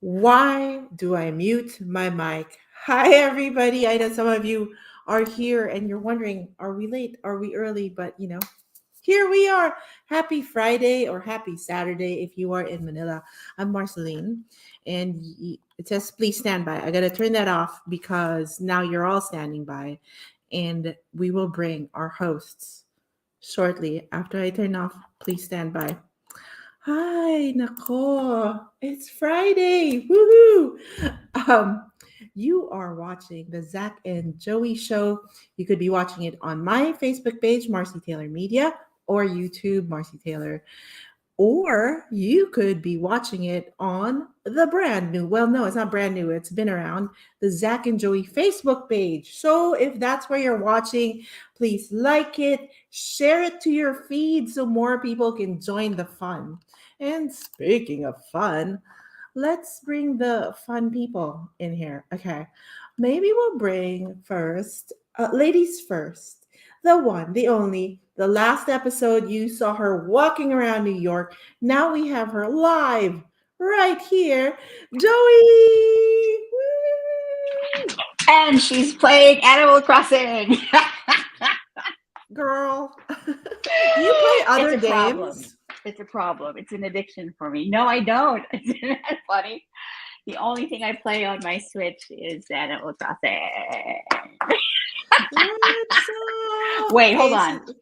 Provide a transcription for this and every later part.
Why do I mute my mic? Hi, everybody. I know some of you are here and you're wondering, are we late? Are we early? But here we are. Happy Friday or happy Saturday if you are in Manila. I'm Marceline, and it says please stand by. I got to turn that off because now you're all standing by, and we will bring our hosts shortly after I turn off. Please stand by. Hi, nako. It's Friday. Woohoo! Um, you are watching the Zach and Joey show. You could be watching it on my Facebook page, Marcy Taylor Media, or YouTube, Marcy Taylor. Or you could be watching it on the brand new, well, no, it's not brand new, it's been around, the Zach and Joey Facebook page. So if that's where you're watching, please like it, share it to your feed so more people can join the fun. And speaking of fun, let's bring the fun people in here. Okay. Maybe we'll bring first, ladies first, the one, the only. The last episode, you saw her walking around New York. Now we have her live right here. Joey! Woo! And she's playing Animal Crossing. Girl, do you play other It's a problem. games? It's a problem. It's an addiction for me. No, I don't. Isn't that funny? The only thing I play on my Switch is Animal Crossing. What's up? Wait, hold Okay, on. so-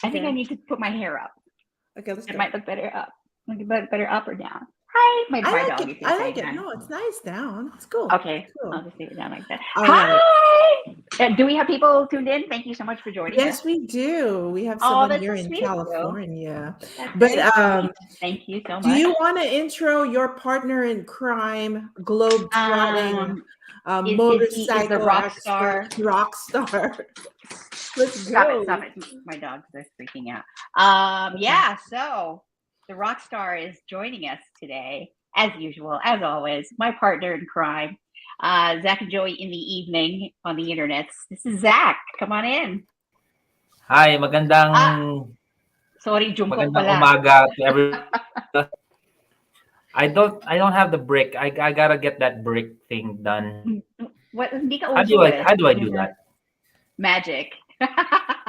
I think I okay. need to put my hair up. Okay, let's It go. might look better up. Look better up or down. Hi, my I like dog. it. Is I saying like it. hi. No, it's nice down. It's cool. Okay, Cool. I'll just leave it down like that. All right. Hi! Do we have people tuned in? Thank you so much for joining us. Yes, we do. We have Oh, someone that's here so in sweet of you. California. That's But very sweet. Thank you so much. do you want to intro your partner in crime, globe trotting, Is he the motorcycle rock star? expert, rock star? Let's Stop go. it, stop it. My dogs are freaking out. Yeah, so the rock star is joining us today, as usual, as always, my partner in crime, Zach and Joey in the evening on the internets. This is Zach. Come on in. Hi, magandang Sorry, Jungkook magandang pala. umaga to everyone. I don't have the brick. I gotta get that brick thing done. What? Hindi ka How do uso I do that? Magic.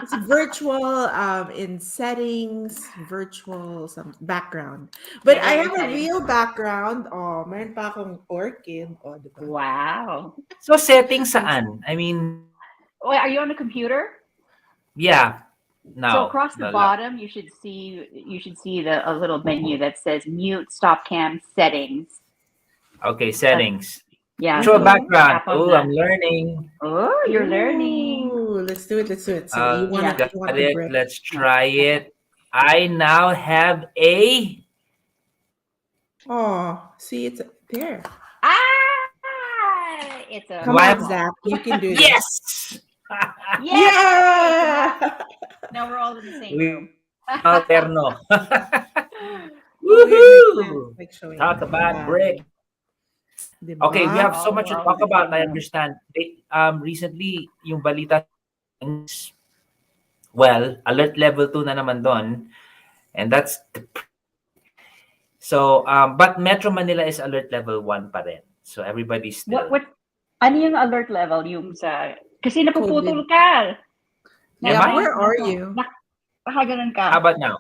It's virtual in settings, virtual some background. But Yeah, I your have a settings. real background. Oh, meron pa akong orchid. Oh, diba? Wow. So settings saan? I mean, Wait, are you on a computer? yeah. So Now across the bottom, you should see a little menu that says mute, stop cam, settings. Okay, settings. Yeah. Virtual so background. tap on Oh, that. I'm learning. Oh, you're learning. Ooh, let's do it. Let's do it. So you want Got you want the it. brick. Let's try it. I now have a Oh, see, it's there. It's a Come on, Zach. You can do this. yes. Yeah. Now we're all in the same We- room. Alterno. Weird Woohoo! like showing Talk that. about brick. Diba? Okay, we have so Oh, much to we're all talk in the about. same I room. understand. Recently, yung balita, well, alert level 2 na naman doon. And that's so, but Metro Manila is alert level 1 pa rin. So everybody's still. What? Ano yung alert level? Yung sa... Kasi napuputol COVID. ka. Yeah, where are you? Nakaganon ka. How about now?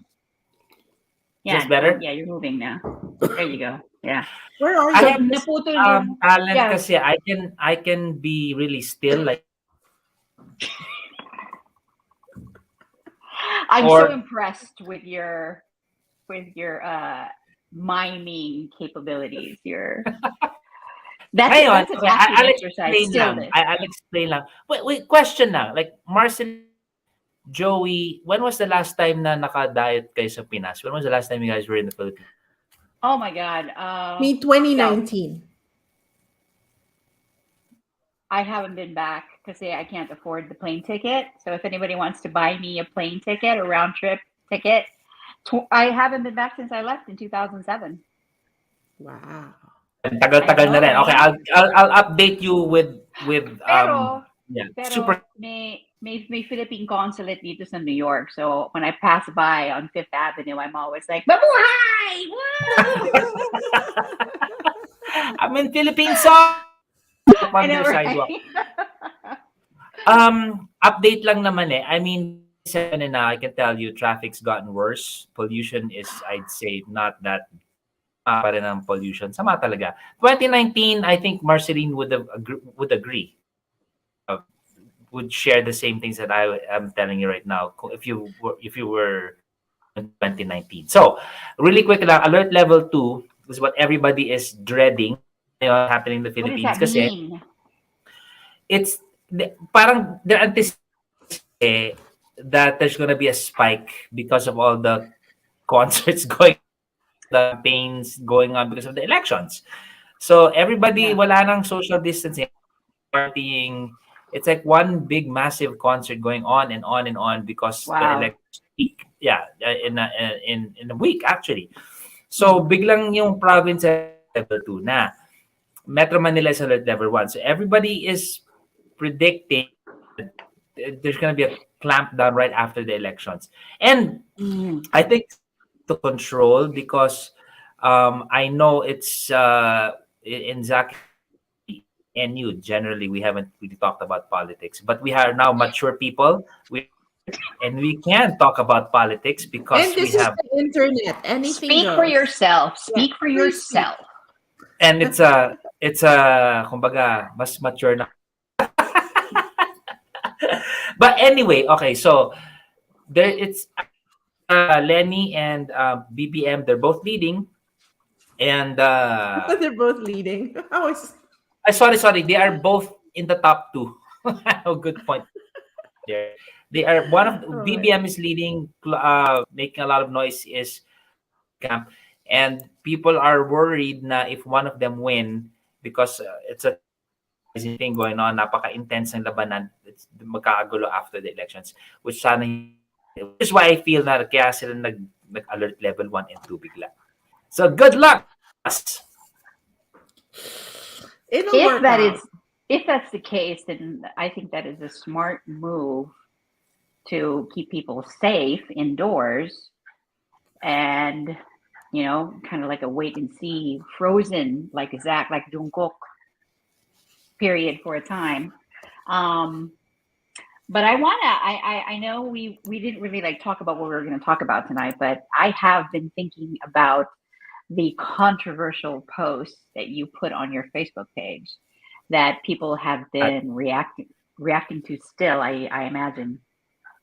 Yeah, Is this better? Yeah, you're moving now. There you go. Yeah. Where are I you? have this Naputol yung... talent Yeah. kasi I can be really still like I'm Or- so impressed with your miming capabilities. That's Ngayon, an okay, acting I'll exercise. explain lang. Stillness. I'll explain lang. Wait, question lang. Like, Marcel, Joey, when was the last time na naka-diet kayo sa Pinas? When was the last time you guys were in the Philippines? Oh my God. Me 2019. I haven't been back because I can't afford the plane ticket. So if anybody wants to buy me a plane ticket, a round trip ticket, I haven't been back since I left in 2007. Wow. Tagal-tagal na rin. Okay, I'll update you with Pero super. may Philippine consulate dito sa New York. So when I pass by on Fifth Avenue, I'm always like, Mabuhay! Woo! I'm in Philippines. So up I on know, their sidewalk. right? Update lang naman eh. I mean, I can tell you, traffic's gotten worse. Pollution is, I'd say, not that pa rin ang pollution. Sama talaga. 2019, I think Marceline would agree. Would share the same things that I am telling you right now. If you were in 2019. So, really quick lang, alert level 2 is what everybody is dreading happening in the What does Philippines that kasi mean? it's parang they're anticipating that there's gonna be a spike because of all the concerts going, the campaigns going on because of the elections. So everybody, Yeah. wala nang social distancing, partying. It's like one big massive concert going on and on and on because the Wow. election week. Yeah, in a week actually. So biglang yung province level 2 na. Metro Manila is alert level 1. So everybody is predicting there's going to be a clampdown right after the elections. And Mm. I think to control because I know it's in Zach and you generally we haven't really talked about politics, but we are now mature people. And we can talk about politics because And we this is have, the internet. Anything Speak goes. for yourself. Yeah, Speak for please speak. yourself. and it's a kumbaga mas mature na. But anyway, okay, so there it's Lenny and BBM, they're both leading. And They're both leading. How is sorry, they are both in the top 2. Oh, good point there. They are one of Oh, BBM is leading, making a lot of noise is camp, and people are worried na if one of them win because it's a thing going on, napaka-intense ng labanan, it's magkakagulo after the elections, which sana, which is why I feel na kaya sila nag-alert level 1 and 2 bigla. So good luck. it'll If work that out. is, if that's the case, then I think that is a smart move to keep people safe indoors, and kind of like a wait and see, frozen like Zach, like Jungkook period for a time. But I know we didn't really talk about what we were going to talk about tonight, but I have been thinking about the controversial posts that you put on your Facebook page that people have been reacting to still. I imagine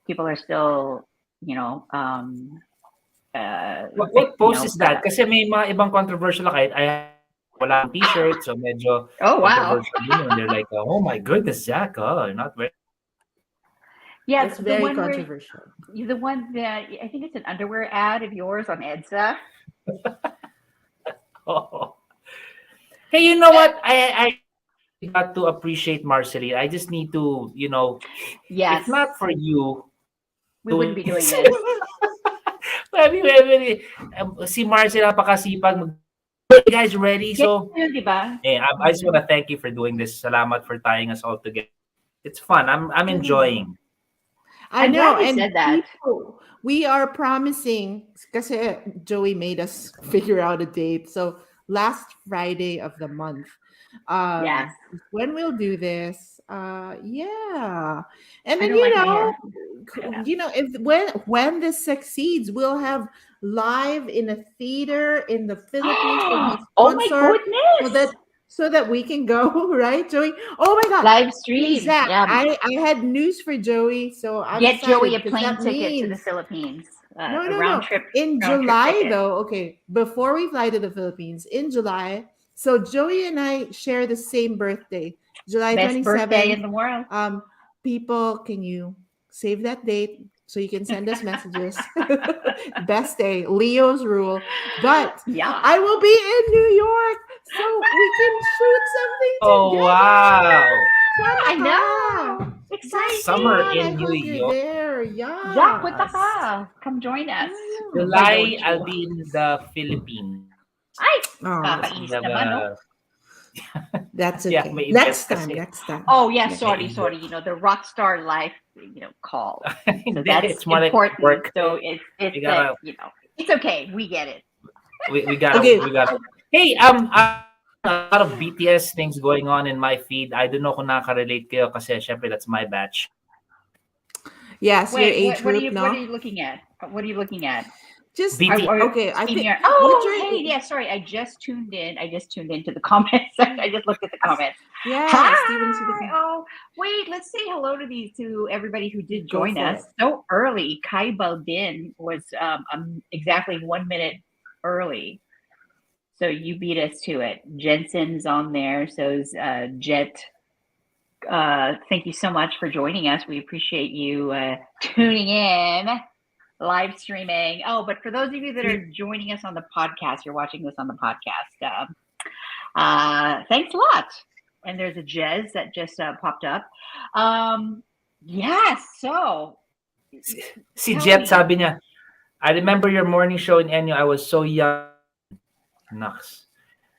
people are still, What post is that? Kasi may mga ibang controversial kahit wala akong t-shirt, so medyo oh wow, controversial din yun. They're like, oh my goodness, Zach, not very. yeah, It's the very one where controversial. the one that I think it's an underwear ad of yours on EDSA. Oh. Hey, you know what? I got to appreciate Marceline. I just need to, Yes, if not for you, we wouldn't be doing this. Si Marcel napakasipag. Hey guys, ready? So, Yun, diba? I just want to thank you for doing this. Salamat for tying us all together. It's fun. I'm enjoying. I'm know, glad you and said that. people, we are promising because Joey made us figure out a date. So last Friday of the month, Yes. when we'll do this. Yeah, and I then don't like my hair. if when this succeeds, we'll have live in a theater in the Philippines. We'll be Oh my sponsored goodness! so that we can go, right, Joey? Oh my God. Live Hey, stream. Zach, Yeah. I had news for Joey, so I'm Get Joey a excited, 'cause plane that ticket to the means- Philippines. No, A round trip. In round trip July, ticket. though, okay, before we fly to the Philippines, in July, so Joey and I share the same birthday, July Best birthday 27th. in the world. People, can you save that date so you can send us messages? Best day, Leo's rule. But Yeah. I will be in New York, so we can shoot something Oh, together. wow. I know. Exciting. Summer Zach, in I New hope you're York. there. Yeah. Zach, punta ka. Come join us. July, Why don't I'll you? be in the Philippines. Ay, Oh, kakainis We have naman, no? that's Yeah, okay. may Next event time, kasi. next time. Oh, yeah, Yeah. sorry. The rock star life, call. So Hindi, that's it's more like important. work. So it's We gotta- it's okay. We get it. We got Okay. we got. Hey, a lot of BTS things going on in my feed. I don't know kung nakaka-relate kayo kasi syempre that's my batch. Yes, your Wait, age what are group, you what are no? you looking at? What are you looking at? Just BT. okay. I think Senior. what's Oh, your hey, yeah. Sorry, I just tuned in. I just tuned into the comments. I just looked at the comments. yeah, Hi. Steven Stevenson. Oh, wait. Let's say hello to everybody who did Go join for us so early. Kai Baldin was exactly 1 minute early, so you beat us to it. Jensen's on there. So's Jet. Thank you so much for joining us. We appreciate you tuning in, live streaming. Oh, but for those of you that are joining us on the podcast, you're watching this on the podcast. Thanks a lot. And there's a Jez that just popped up. Yes. So, Si Tell Jet me. sabi niya, I remember your morning show in Enyo. I was so young. Naks.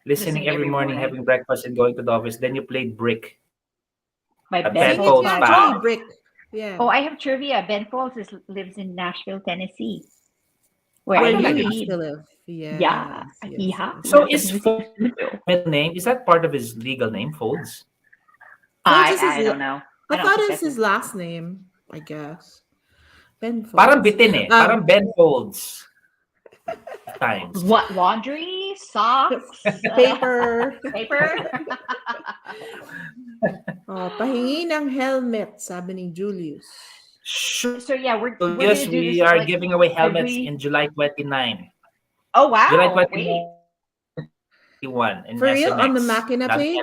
Listening every morning, having breakfast and going to the office. Then you played Brick. My A Ben Ben Folds Folds yeah, fan. Johnny Brick. Yeah. Oh, I have trivia. Ben Folds lives in Nashville, Tennessee. Where Where I you live. used to live. Yes, Yeah. yes, Yeah. yes. So is Folds middle name? Is that part of his legal name, Folds? Folds is his I don't know. I don't thought think it's that's his last name, I guess. Ben Folds. Parang bitin eh. Parang Ben Folds. Times. What, laundry, socks, Paper. paper? Oh, pahingi ng helmet, sabi ni Julius. Sure. So yeah, we're So gonna yes, do we this are like giving away helmets every- in July 29. Oh wow! July Wait, 21 in For real? SMX. On the Machina Not page?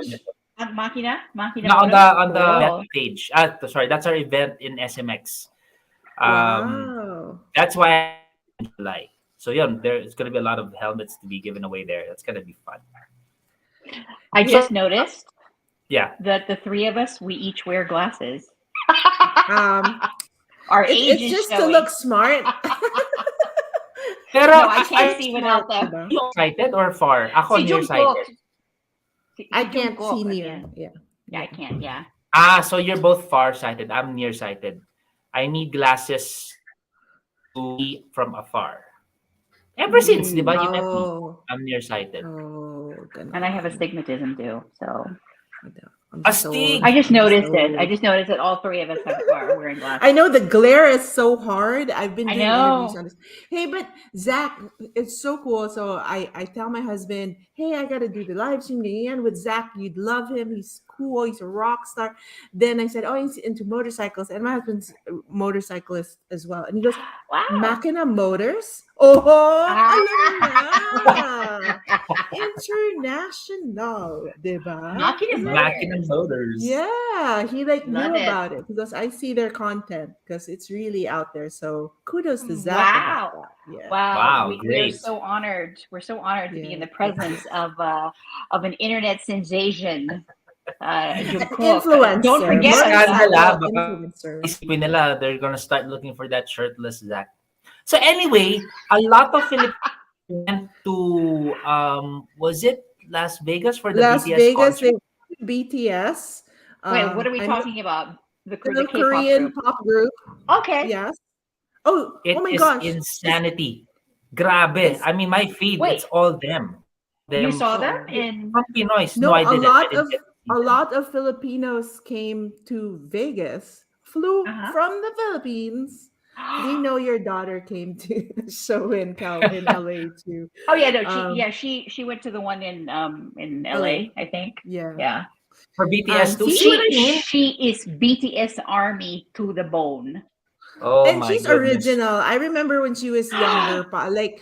helmet. Machina. No, on the Cool. event page. Sorry, that's our event in SMX. Wow. That's why in July. So yeah, there's gonna be a lot of helmets to be given away there. That's gonna be fun. I just noticed Yeah. that the three of us we each wear glasses. It's Our age is just showing. to look smart. Pero No, I can't see without Smart, them. diba? you sighted or far? Ako Si Jungkook. nearsighted. I can't see Jungkook, near. I can. Yeah. Yeah, I can't. Yeah. So you're both far-sighted. I'm nearsighted. I need glasses to see from afar. Ever since, di ba? You met me. Oh. I'm nearsighted. Oh, ganun. And I have astigmatism too. So I'm just Astig! I just I'm noticed just it. I old. just noticed that all three of us are wearing glasses. I know the glare is so hard. I've been I doing know. interviews on this. Hey, but Zach, it's so cool. So I tell my husband, hey, I got to do the live stream again with Zach. You'd love him. He's cool. He's a rock star. Then I said, oh, he's into motorcycles. And my husband's a motorcyclist as well. And he goes, Wow. Machina Motors? Oh, Ah. alam na. International, diba? Machina Motors. Yeah, he like knew Love it. about it because I see their content because it's really out there. So kudos to Zach. Wow. about that. Yeah. Wow, we're great. so honored. We're so honored to be in Yeah. the presence of an internet sensation. Jungkook. Influencer. Don't forget Motorcycle, about baka influencer. isipin nila, they're gonna start looking for that shirtless Zach. So anyway, a lot of Filipinos went to was it Las Vegas for the Las BTS Vegas, concert? BTS. Wait, what are we I know talking about? The the K-pop Korean group. pop group. Okay. Yes. Oh, It oh my is gosh. insanity. Grabe. It's- I mean, my feed, Wait. it's all them. You saw them in From Pinoy. No, I a didn't. lot I didn't of get to see a them. lot of Filipinos came to Vegas, flew Uh-huh. from the Philippines. We know your daughter came to the show in LA too. Oh yeah, no, Um, she went to the one in LA, I think. Yeah. Yeah. For BTS too. See See what I mean? She is BTS Army to the bone. Oh And my she's goodness. original. I remember when she was younger, like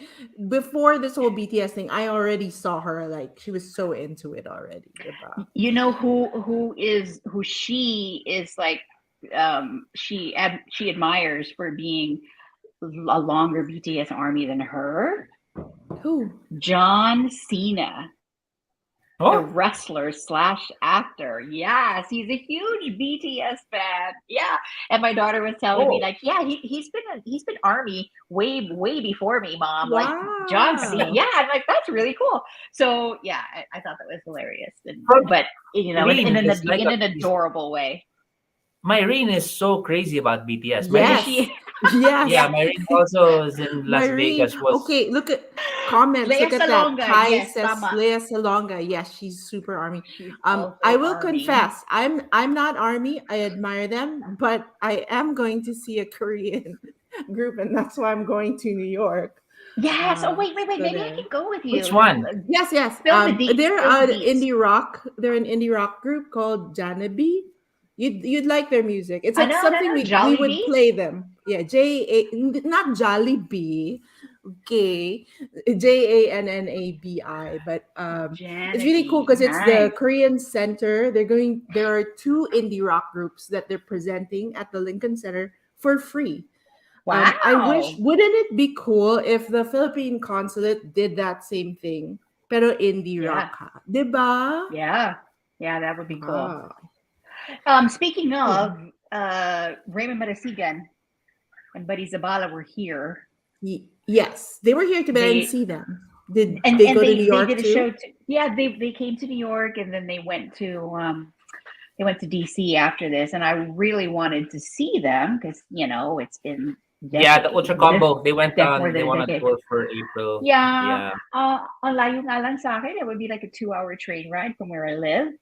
before this whole BTS thing, I already saw her. Like she was so into it already. diba? You know who she is like she admires for being a longer BTS Army than her? Who? John Cena. The Oh, wrestler / actor. Yes, he's a huge BTS fan. Yeah, and my daughter was telling me Oh. like, yeah, he's been Army way before me, Mom. Like John Cena. Wow. Yeah, I'm like that's really cool. So yeah, I thought that was hilarious, but in Really, an it's like adorable way. Myrene is so crazy about BTS. Yes. She Yes. Yeah, my ring also is in Las Myrene. Vegas. Was Okay, look at comments. Lea Look at that. Salonga. Kai Yes, says tama. Leia Salonga. Yes, she's super army. She's I also will Army. confess, I'm not army. I admire them, but I am going to see a Korean group, and that's why I'm going to New York. Yes. Oh, wait. So Maybe I there. can go with you. which one? Yes, yes. Spill the deets. They're Spill the an deets. indie rock. They're an indie rock group called Janabi. You'd like their music. It's like No, something we would Jollibee? play them. Yeah, not Jollibee. Okay, Jannabi, but it's really cool because it's the Nice. Korean Center. There are two indie rock groups that they're presenting at the Lincoln Center for free. Wow. I wish, wouldn't it be cool if the Philippine consulate did that same thing? Pero indie Yeah. rock, ha? Diba? Yeah. Yeah, that would be cool. Wow. Speaking of, Raymond Marasigan and Buddy Zabala were here. Yes, they were here to They- and see them. Did And they go to New York they did a too? show they came to New York, and then they went to DC after this, and I really wanted to see them because it's been Yeah, the decades. Ultra Combo. They went More on. than They a won a decade. tour for April. Yeah. Yeah. Ang layo nga lang sa akin. It would be like a 2-hour train ride from where I live.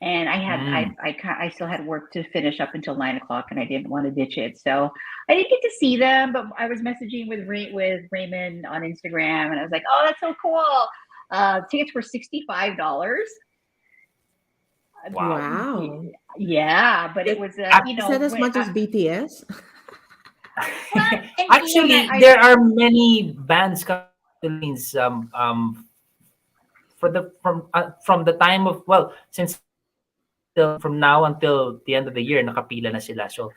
And I had I still had work to finish up until 9 o'clock, and I didn't want to ditch it. So I didn't get to see them, but I was messaging with Raymond on Instagram, and I was like, "Oh, that's so cool!" Tickets were $65. Wow. Yeah, but it was Is that as much as BTS? Actually, there are many bands coming to the Philippines, from the time of, since from now until the end of the year, nakapila na sila. So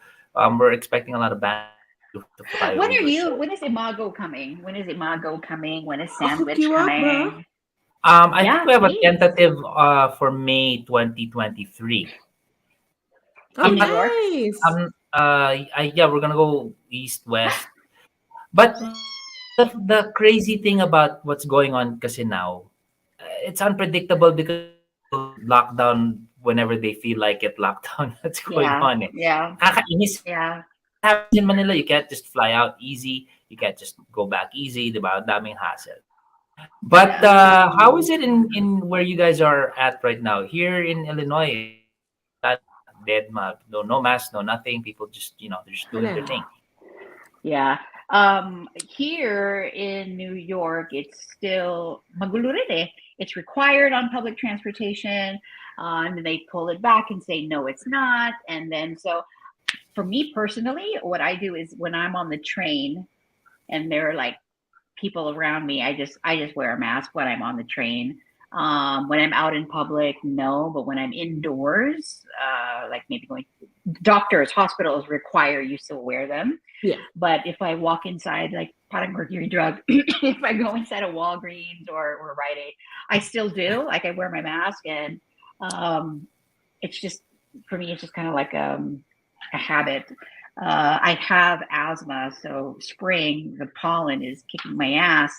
we're expecting a lot of bands to fly When over. are you? When is Imago coming? When is Imago coming? When is I'll hook Sandwich you up, coming? bro. I Yeah, think we have a please. tentative for May 2023. Oh, In New York? nice. Yeah, we're gonna go east west. But the crazy thing about what's going on kasi now, it's unpredictable because lockdown whenever they feel like it. Lockdown that's going on. Eh. Yeah. Nakakainis. Yeah. Happens in Manila, you can't just fly out easy. You can't just go back easy. Diba? Daming hassle. But how is it in where you guys are at right now? Here in Illinois, dead, no mask, no nothing. People just they're just doing their thing. Yeah. Here in New York, it's still magulo rin eh. It's required on public transportation, and then they pull it back and say no, it's not. And then so, for me personally, what I do is when I'm on the train, and there are like people around me, I just wear a mask when I'm on the train. When I'm out in public, no, but when I'm indoors, like maybe going doctors, hospitals require you to wear them. Yeah. But if I walk inside, like parang Mercury Drug, if I go inside a Walgreens or Rite Aid, I still do. Like I wear my mask, and it's just for me, it's just kind of like a habit. I have asthma, so spring, the pollen is kicking my ass.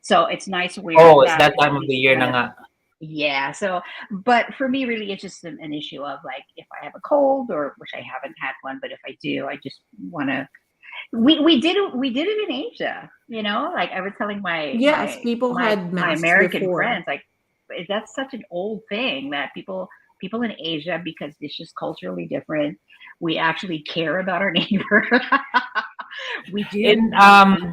So it's nice to wear. Oh, it's that time of the year na nga. Yeah. So, but for me, really, it's just an issue of like if I have a cold, or which I haven't had one, but if I do, I just want to. We did it in Asia, Like I was telling people had my masks American before. friends, like that's such an old thing that people in Asia, because it's just culturally different. We actually care about our neighbor. We do. In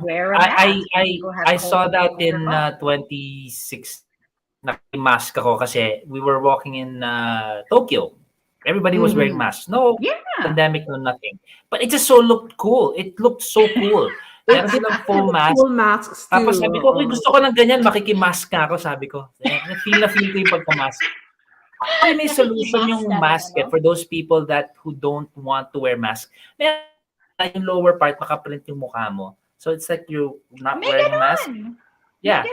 wear a mask. I saw that in 26. Naka-mask ako kasi we were walking in Tokyo. Everybody was wearing masks. No pandemic, no nothing. But it just so looked cool. It looked so cool. Meron silang full mask. Full masks too. Tapos sabi ko, gusto ko ng ganyan, makikimask ka ako, sabi ko. Feel ko yung pagkamask. Ay, may solution yung mask for those people who don't want to wear mask. Yung lower part, makaprint yung mukha mo. So it's like you're not wearing a mask. Yeah.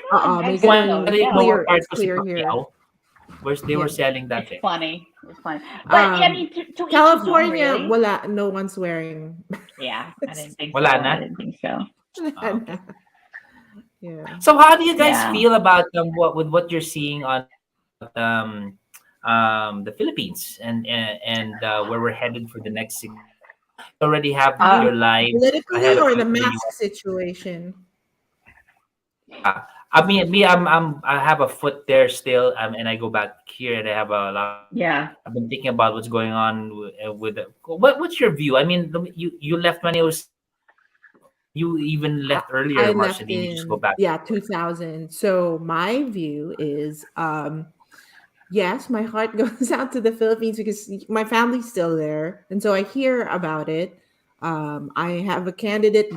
Clear here. Where they were selling that. It's funny. But I mean, to California, each his own, really. no one's wearing. Yeah, I didn't think Wala so. na? I didn't think so. Okay. Yeah. So how do you guys feel about what you're seeing on the Philippines and where we're headed for the next 6 You already have Uh, your life Politically ahead of or you the in the mask US. situation? I mean, I have a foot there still, and I go back here, and I have a lot. yeah. I've been thinking about what's going on with what's your view? I mean, you left when it was you even I, left earlier, I left Marceline. You just go in, back. yeah, 2000. So my view is, yes, my heart goes out to the Philippines because my family's still there, and so I hear about it. I have a candidate,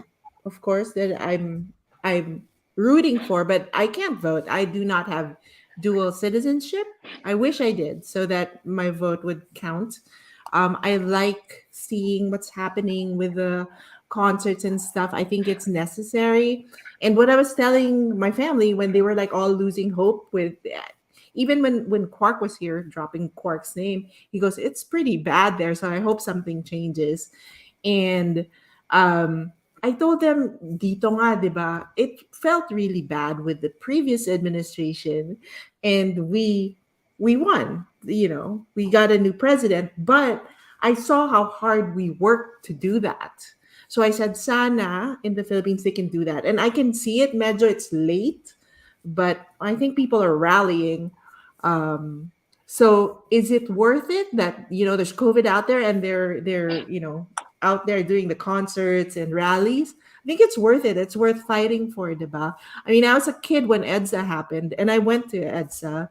of course, that I'm rooting for, but I can't vote. I do not have dual citizenship. I wish I did, so that my vote would count. I like seeing what's happening with the concerts and stuff. I think it's necessary. And what I was telling my family when they were like all losing hope with, even when Quark was here, dropping Quark's name, he goes, "It's pretty bad there, so I hope something changes." And I told them, "Dito nga, 'di ba? It felt really bad with the previous administration, and we won. We got a new president, but I saw how hard we worked to do that." So I said, "Sana in the Philippines they can do that." And I can see it. Medyo it's late, but I think people are rallying. So is it worth it that there's COVID out there and they're out there doing the concerts and rallies? I think it's worth it. It's worth fighting for, diba? I mean, I was a kid when EDSA happened, and I went to EDSA,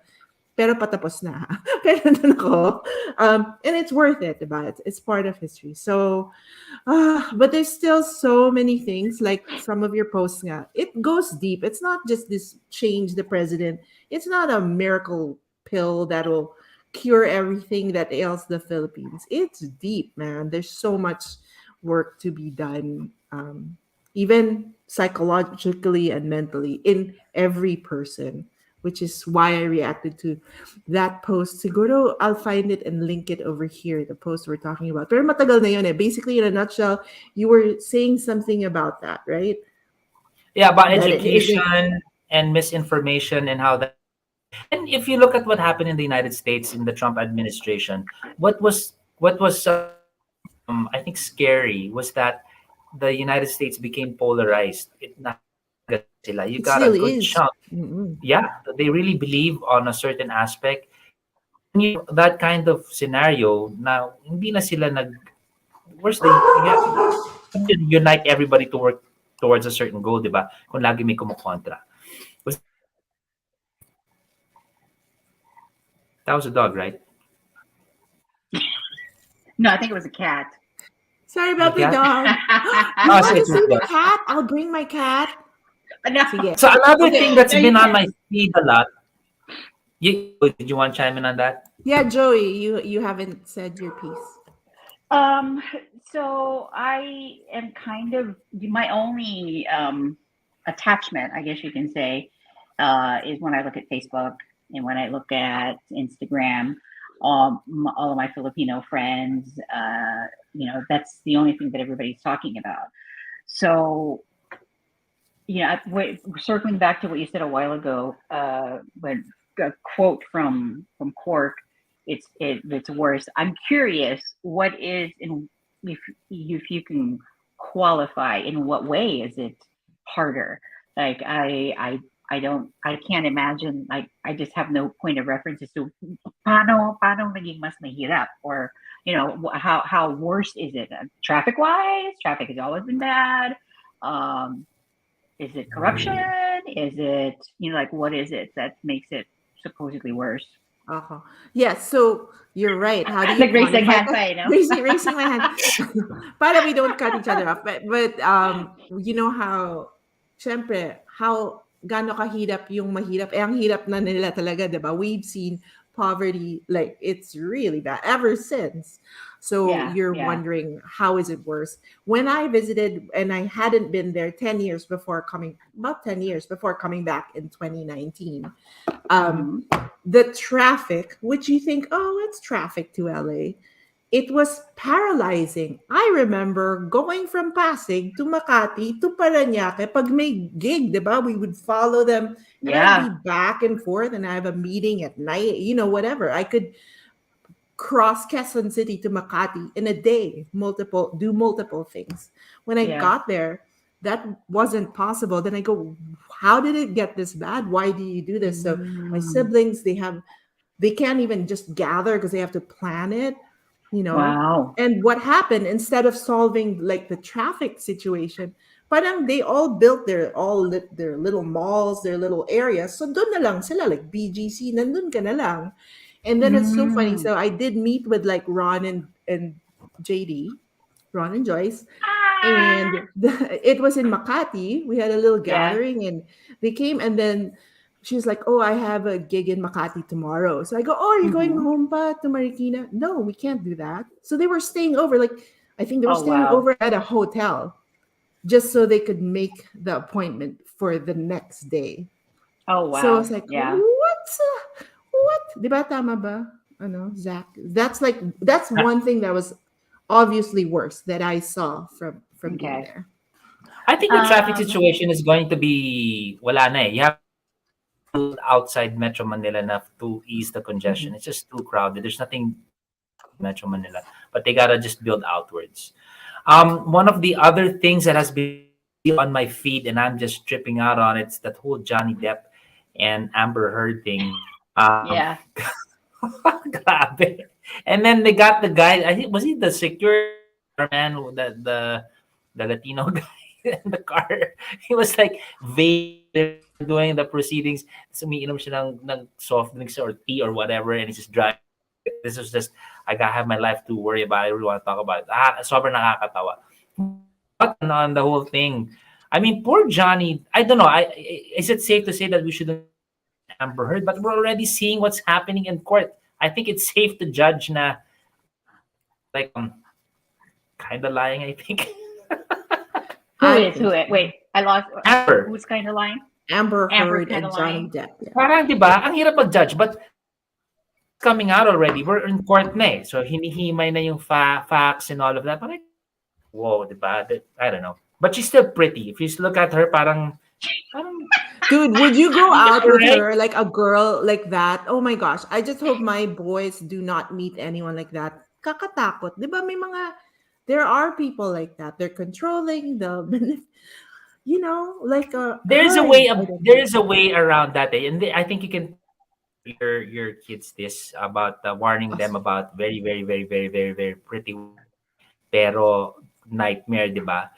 pero patapos na. Pero nandun ako. And it's worth it, diba? It's part of history. So, but there's still so many things, like some of your posts nga. It goes deep. It's not just this change the president. It's not a miracle pill that'll cure everything that ails the Philippines. It's deep, man. There's so much work to be done, even psychologically and mentally in every person, which is why I reacted to that post. Siguro I'll find it and link it over here, the post we're talking about. Pero matagal na yun eh. Basically, in a nutshell, you were saying something about that, right? Yeah, about That it isn't. education and misinformation and how that. And if you look at what happened in the United States in the Trump administration, what was I think scary was that the United States became polarized. Sila. You It got a still good is. chunk. Mm-mm. Yeah, they really believe on a certain aspect. When you that kind of scenario, now hindi na sila where's the yeah, unite everybody to work towards a certain goal, di ba? Kung lagi may kumukontra. Was That was a dog, right? No, I think it was a cat. Sorry about the cat? dog. You Oh, want sige, to see the sige. cat? I'll bring my cat. No, Sige. So another Okay. thing that's no, you been on my can't. feed a lot. Did you want to chime in on that? Yeah, Joey, you haven't said your piece. Um, so I am kind of my only attachment, I guess you can say, is when I look at Facebook and when I look at Instagram. All of my Filipino friends, that's the only thing that everybody's talking about. So, circling back to what you said a while ago, when a quote from Cork, it's worse. I'm curious, what is in if you can qualify, in what way is it harder? Like I can't imagine. Like I just have no point of reference as to paano naging mas mahirap, or how worse is it? Traffic wise, traffic has always been bad. Um, is it corruption? Is it like what is it that makes it supposedly worse? Uh-huh. Yes, so you're right. How do you Like raising quantify hands, that? you know. Raising my hand. Para we don't cut each other off. But you know how, syempre, how gaano kahirap yung mahirap. Ang hirap na nila talaga, di ba? We've seen poverty, like, it's really bad ever since. So Yeah, you're yeah. wondering, how is it worse? When I visited, and I hadn't been there 10 years before coming, about 10 years before coming back in 2019, Mhm. the traffic, which you think, oh, it's traffic to LA, it was paralyzing. I remember going from Pasig to Makati to Parañaque. Pag may gig, diba? We would follow them, and I'd Yeah. be back and forth, and I have a meeting at night, whatever. I could cross Quezon City to Makati in a day, do multiple things. When I Yeah. got there, that wasn't possible. Then I go, how did it get this bad? Why do you do this? So my Mm. siblings, they can't even just gather because they have to plan it, you know. Wow. And what happened, instead of solving like the traffic situation, parang they all built their little malls, their little areas. So doon na lang sila, like BGC, nandun ka na lang. And then it's so funny. Mm. So I did meet with like Ron and JD, Ron and Joyce, Ah. and it was in Makati. We had a little Yeah. gathering, and they came, and then she's like, "Oh, I have a gig in Makati tomorrow." So I go, "Oh, are you going Mm-hmm. home pa to Marikina?" No, we can't do that. So they were staying over. Like I think they were Oh, staying wow. over at a hotel just so they could make the appointment for the next day. Oh, So I was wow. like, Yeah. what? Di ba tama ba? Ano, Zach? That's one thing that was obviously worse that I saw from being Okay. there. I think the traffic Um, situation is going to be wala na eh. You have to build outside Metro Manila enough to ease the congestion. Mhm. It's just too crowded. There's nothing Metro Manila, but they gotta just build outwards. One of the other things that has been on my feed, and I'm just tripping out on it's that whole Johnny Depp and Amber Heard thing. Um, yeah. grabe. And then they got the guy. I think was he the security man, the Latino guy in the car. He was like vague doing the proceedings. So umiinom siya ng soft drinks or tea or whatever, and he's just driving. This was just I have my life to worry about. I really want to talk about it. Sobrang nakakatawa. But on the whole thing, I mean, poor Johnny. I don't know. Is it safe to say that we shouldn't Amber Heard? But we're already seeing what's happening in court. I think it's safe to judge na like kind of lying. I think Who I is? think Who is? Wait, I lost. Amber. Who's kind of lying? Amber Amber's Heard kind and of Johnny lying. Depp. Yeah. Parang 'di ba? Ang hirap mag-judge, but coming out already. We're in court na eh. So hinihimay na yung facts and all of that. Parang whoa, 'di ba? I don't know. But she's still pretty. If you look at her, parang Dude, would you go out with right? her like a girl like that? Oh my gosh. I just hope my boys do not meet anyone like that. Kakatakot. 'Di ba may mga there are people like that. They're controlling like There's a her. way I don't know. there's a way around that eh. And I think you can your kids this about warning them about very very very very very very pretty pero nightmare, 'di ba?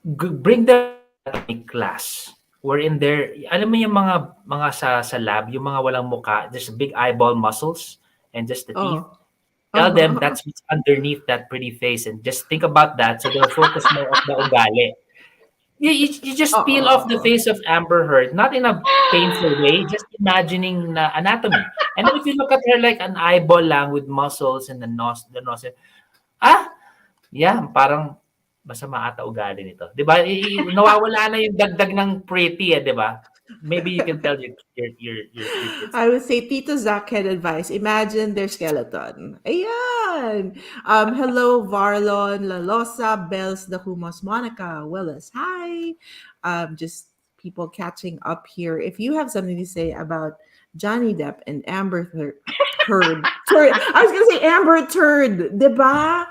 Bring them to a class wherein there alam mo yung mga sa lab yung mga walang muka, just big eyeball muscles and just the teeth. Oh. Tell them Uh-huh. that's what's underneath that pretty face and just think about that so they'll focus more on the ugali. You just peel off the Oh. face of Amber Heard, not in a painful way, just imagining na anatomy. And then if you look at her like an eyeball lang with muscles and the nose, yeah, parang masama ata ugali nito. 'Di ba? Nawawala na yung dagdag ng pretty, 'di ba? Maybe you can tell your kids. I would say Tito Zach had advice. Imagine their skeleton. Ayan. Hello, Varlon, Lalosa, Bells, the Humos, Monica, Willis. Hi. Just people catching up here. If you have something to say about Johnny Depp and Amber Heard. I was going to say Amber Turd. Diba?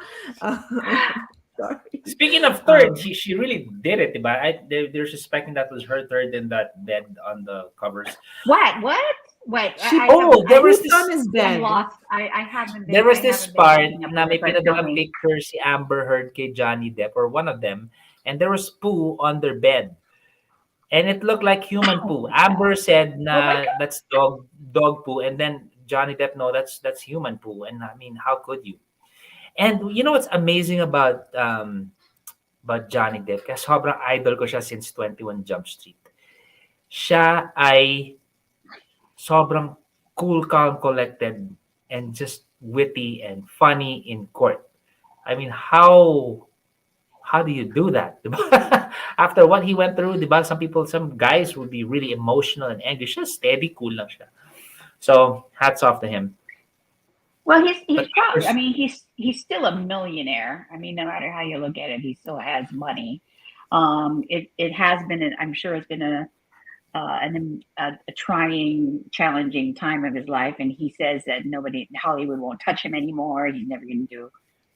Sorry. Speaking of third, she really did it, diba? They're suspecting that was her third in that bed on the covers. What? Wait. There was Who's on this. his I'm bed? lost. I haven't been. There was I this haven't been part keeping up na with may it, but tell pinadalang me. picture si Amber Heard kay Johnny Depp or one of them, and there was poo on their bed. And it looked like human poo. Amber said Oh my na that's dog poo, and then Johnny Depp, no, that's human poo. And I mean, how could you? And you know what's amazing about Johnny Depp? Kasi sobrang idol ko siya since 21 Jump Street. Siya ay sobrang cool, calm, collected, and just witty and funny in court. I mean, how do you do that? Diba? After what he went through, diba? Some guys would be really emotional and angry. Siya steady, cool lang siya. So hats off to him. Well, he's But probably. there's- I mean, he's still a millionaire. I mean, no matter how you look at it, he still has money. It has been. I'm sure it's been a trying, challenging time of his life, and he says that Hollywood won't touch him anymore. He's never going to do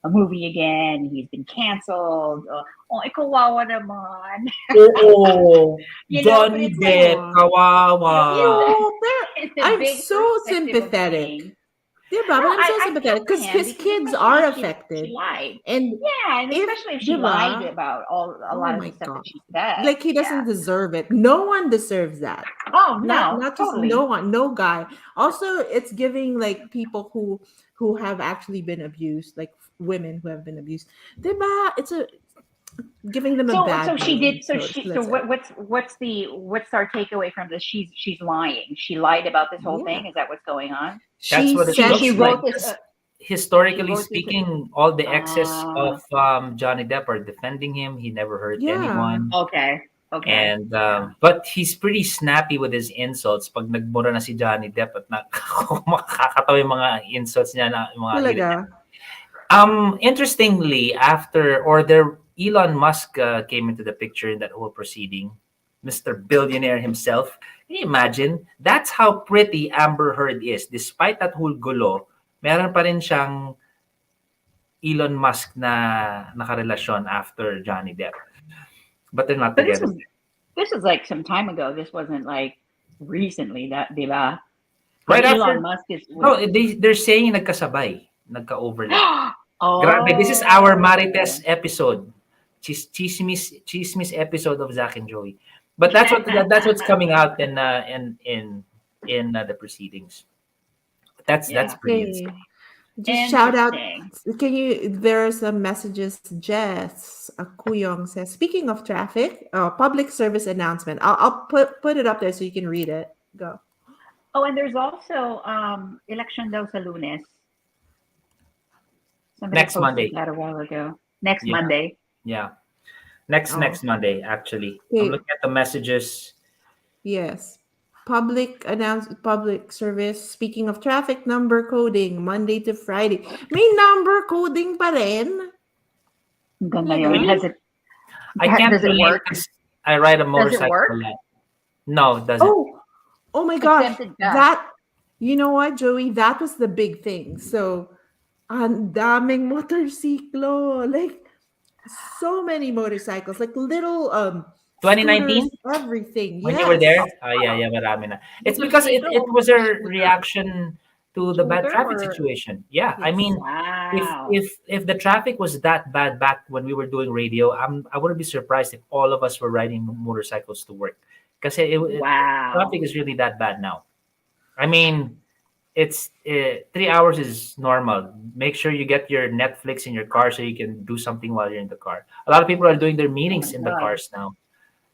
a movie again. He's been canceled. Oh, kawawa naman. Oo. You know, but Johnny it's Depp, like- kawawa. No, It's a I'm big so perspective of sympathetic. saying, Diba? No, But I'm so I feel sympathetic for because him his because kids especially are if affected. She lied. And Yeah, and if- especially if she diba? lied about a Oh lot of my the stuff God. that she said. like he doesn't deserve it. No one deserves that. Oh Not no, just totally. no one, no guy. Also, it's giving like people who have actually been abused, like women who have been abused. Diba? It's giving them a So bad she name. did. So that's it. what's our takeaway from this? She's lying. She lied about this whole Yeah. thing. Is that what's going on? That's She what it said looks she like. wrote this. Historically she wrote this- speaking, all the excess Ah. of Johnny Depp are defending him. He never hurt Yeah. anyone. Okay. Okay. And but he's pretty snappy with his insults. Pag nagmura na si Johnny Depp at makakatawa yung mga insults niya na yung mga hirit. Talaga. Interestingly, Elon Musk came into the picture in that whole proceeding. Mr. Billionaire himself. Can you imagine? That's how pretty Amber Heard is. Despite that whole gulo, meron pa rin siyang Elon Musk na nakarelasyon after Johnny Depp. But they're not But this together. was like some time ago. This wasn't like recently. That diba? Right Elon after- Musk is. No, they're saying nagkasabay. Nagka-overlap. Oh. Grabe, this is our Marites episode. Chismis episode of Zach and Joey. But that's what's coming out in the proceedings. That's pretty Okay. insane. Just shout out. Interesting. There are some messages. Jess Akuyong says, speaking of traffic, public service announcement. I'll put it up there so you can read it. Go. Oh, and there's also election daw sa Lunes. Somebody Next posted Monday. that a while ago. Next Yeah. Monday. Yeah. Next Monday, actually. I'm Okay. looking at the messages. Yes. Public service. Speaking of traffic, number coding, Monday to Friday. May number coding pa rin. Ang ganda yun. Really? Has it? I can't Does it relate work? 'cause I ride a motorcycle work? a lot. No, it doesn't. Oh my gosh. Exempted gas. That, you know what, Joey? That was the big thing. So, ang daming motorsiklo. Like, so many motorcycles. Like, little 2019? scooters, everything. When you were there? Yes. Oh, yeah, marami na. It's because it was a reaction to the bad Scooter traffic or- situation. Yeah, I Yes. mean, Wow. if the traffic was that bad back when we were doing radio, I wouldn't be surprised if all of us were riding motorcycles to work. Because Wow. traffic is really that bad now. I mean, it's 3 hours is normal. Make sure you get your Netflix in your car so you can do something while you're in the car. A lot of people are doing their meetings Oh my in the God. cars now.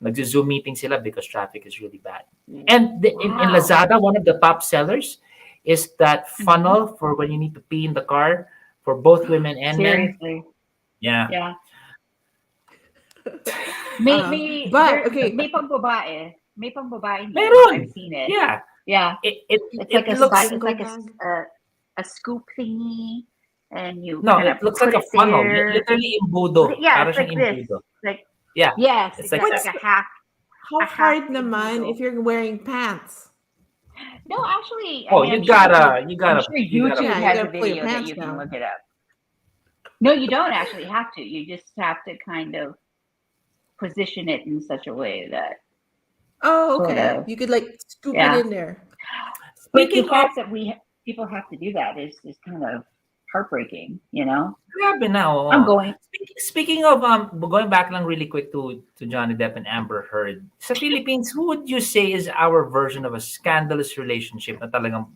Nag-Zoom meeting sila because traffic is really bad. And in Wow. Lazada, one of the top sellers is that Mm-hmm. funnel for when you need to pee in the car for both women and men. Seriously. Yeah. Yeah. May, but, okay. May pang-babae. May pang-babae. niya. Meron. I've seen it. Yeah. Yeah. It It's like a looks it's like Go a scoop thingy, and you no, kind it of looks put like a it funnel. there. Literally imbudo. Yeah, Para it's like siyang this. imbudo. Like Yeah. yes, It's it's like- like a half. How A hard half naman imbudo. if you're wearing pants? No, actually. Oh, I mean, you I'm sure gotta I'm you sure gotta YouTube Yeah, you has gotta a pull your video that pants you can down. look it up. No, you don't actually have to. You just have to kind of position it in such a way that. Oh, Sort okay. of. You could like scoop Yeah. it in there. But the Speaking of fact that people have to do that is kind of heartbreaking. You know, grabe na, oo. I'm going. Speaking of going back lang really quick to Johnny Depp and Amber Heard. Sa Philippines, who would you say is our version of a scandalous relationship na talagang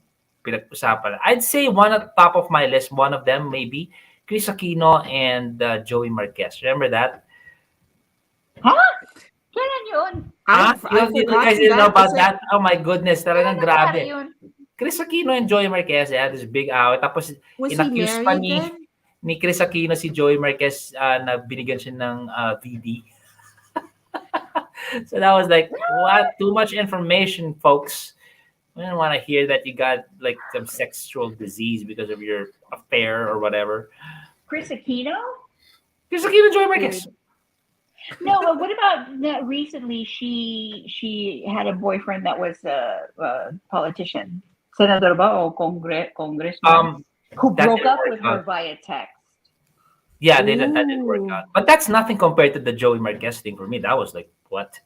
pinag-usapan? I'd say one at the top of my list, one of them maybe Chris Aquino and Joey Marquez. Remember that? Kailan yun? You guys didn't know about that? Oh my goodness, talagang Kailan grabe. yun? Chris Aquino and Joey Marquez, they had this big away. Tapos Was he in-accuse pa married then? ni Chris Aquino si Joey Marquez na binigyan siya ng VD. So that was like, what? Too much information, folks. I didn't want to hear that you got like some sexual disease because of your affair or whatever. Chris Aquino? Chris Aquino and Joey Marquez. No, but what about recently? She had a boyfriend that was a politician, senator ba o congressman, Um, who that broke didn't up work with her out. via text. Yeah, that didn't work Ooh. out. But that's nothing compared to the Joey Marquez thing for me. That was like what?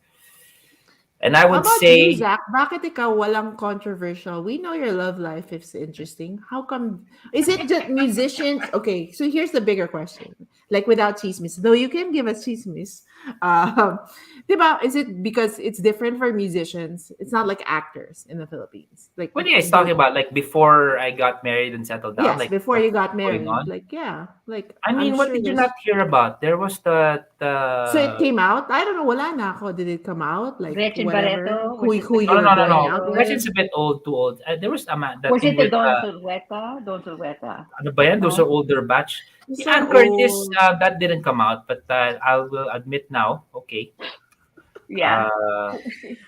And I How would about you, say, Zach? Bakit ikaw walang controversial? We know your love life is interesting. How come? Is it just musicians? Okay, so here's the bigger question. Like without chismis, though you can give us chismis. Um, diba, is it because it's different for musicians? It's not like actors in the Philippines. Like what are you guys the talking about? Like before I got married and settled down, yes, like before what's you got going married. on? Like yeah, like I I'm mean, what sure did you there's. not hear about? There was So it the came out. I don't know. Wala na ako. Did it come out? Like Gretchen whatever. Barreto, was it Who the you no, were no, no, going no. out Barreto? with? Question's a bit old, too old. There was that Was thing it the with Don Zulueta? Don Zulueta? ano ba yan? Those are No. older batch. These are Ann Curtis, old. that didn't come out, but I will admit now. Okay. Yeah. Uh,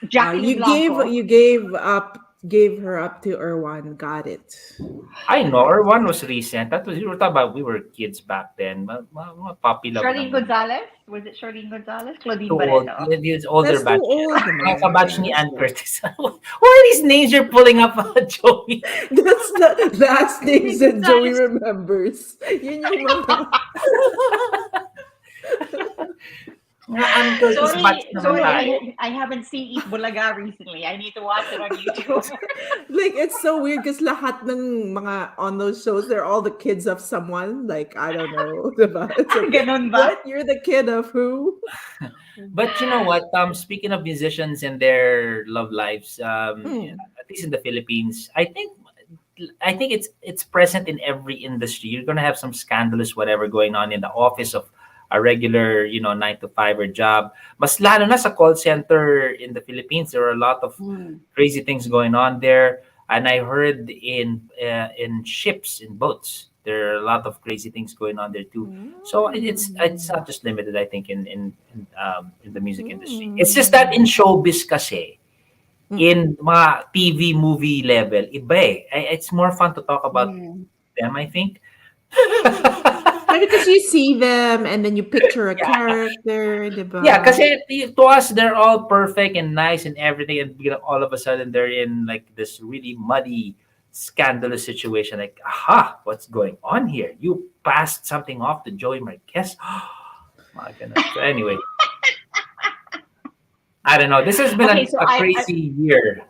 Jacqueline Blanco. You gave her up to Erwan. Got it. I know, or one was recent. That was, you were talking about, we were kids back then. Mga puppy love Charlene naman. Gonzalez? Was it Charlene Gonzalez? Claudine Too old. Barreto. It's older That's too batch. old Mga naman. kabatch Yeah, ni that's Ann too old. Curtis. What are these names you're pulling up, Joey? That's the last things that Joey Gonzalez. remembers. Yun yung mga... Mga Ann Curtis batch naman Sorry, tayo. I haven't seen Eat Bulaga recently. I need to watch it on YouTube. Like, it's so weird because lahat ng mga on those shows, they're all the kids of someone. Like, I don't know. Diba? It's like, Ganon ba? what? You're the kid of who? But you know what? Speaking of musicians and their love lives, Hmm. at least in the Philippines, I think it's present in every industry. You're gonna have some scandalous whatever going on in the office of a regular, 9 to 5 or job. Mas lalo na sa call center in the Philippines, there are a lot of Hmm. crazy things going on there. And I heard in ships, in boats, there are a lot of crazy things going on there too. So it's not just limited, I think, in the music industry. It's just that in showbiz kasi, in mga TV movie level, iba eh. It's more fun to talk about Hmm. them, I think. Yeah, because you see them and then you picture a Yeah. character, diba? Yeah, kasi to us, they're all perfect and nice and everything, and all of a sudden they're in like this really muddy, scandalous situation. Like, aha, what's going on here? You passed something off to Joey Marquez. My goodness. So anyway, I don't know. This has been Okay, so a crazy year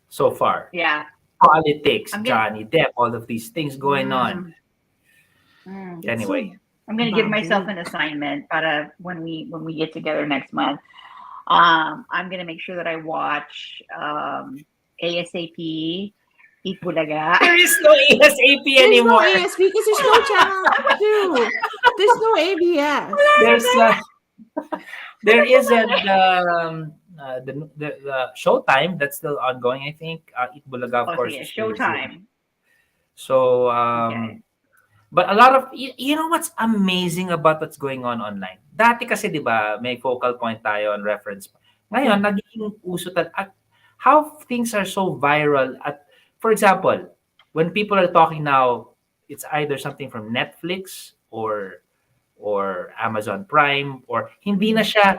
so far. Yeah. Politics, I'm gonna- Johnny Depp, all of these things going on. Mm. Anyway, I'm gonna give Bago. myself an assignment para when we get together next month. I'm gonna make sure that I watch ASAP Eat Bulaga. there is no ASAP There's no anymore. ASP because there's no channel 2. There's no ABS. There's there is the Showtime that's still ongoing. I think Eat Bulaga, of Oh, course, sige, is still Showtime. So, Okay. but a lot of you know what's amazing about what's going on online. Dati kasi 'di ba, may focal point tayo on reference. Ngayon naging uso at how things are so viral at, for example, when people are talking now, it's either something from Netflix or Amazon Prime, or hindi na siya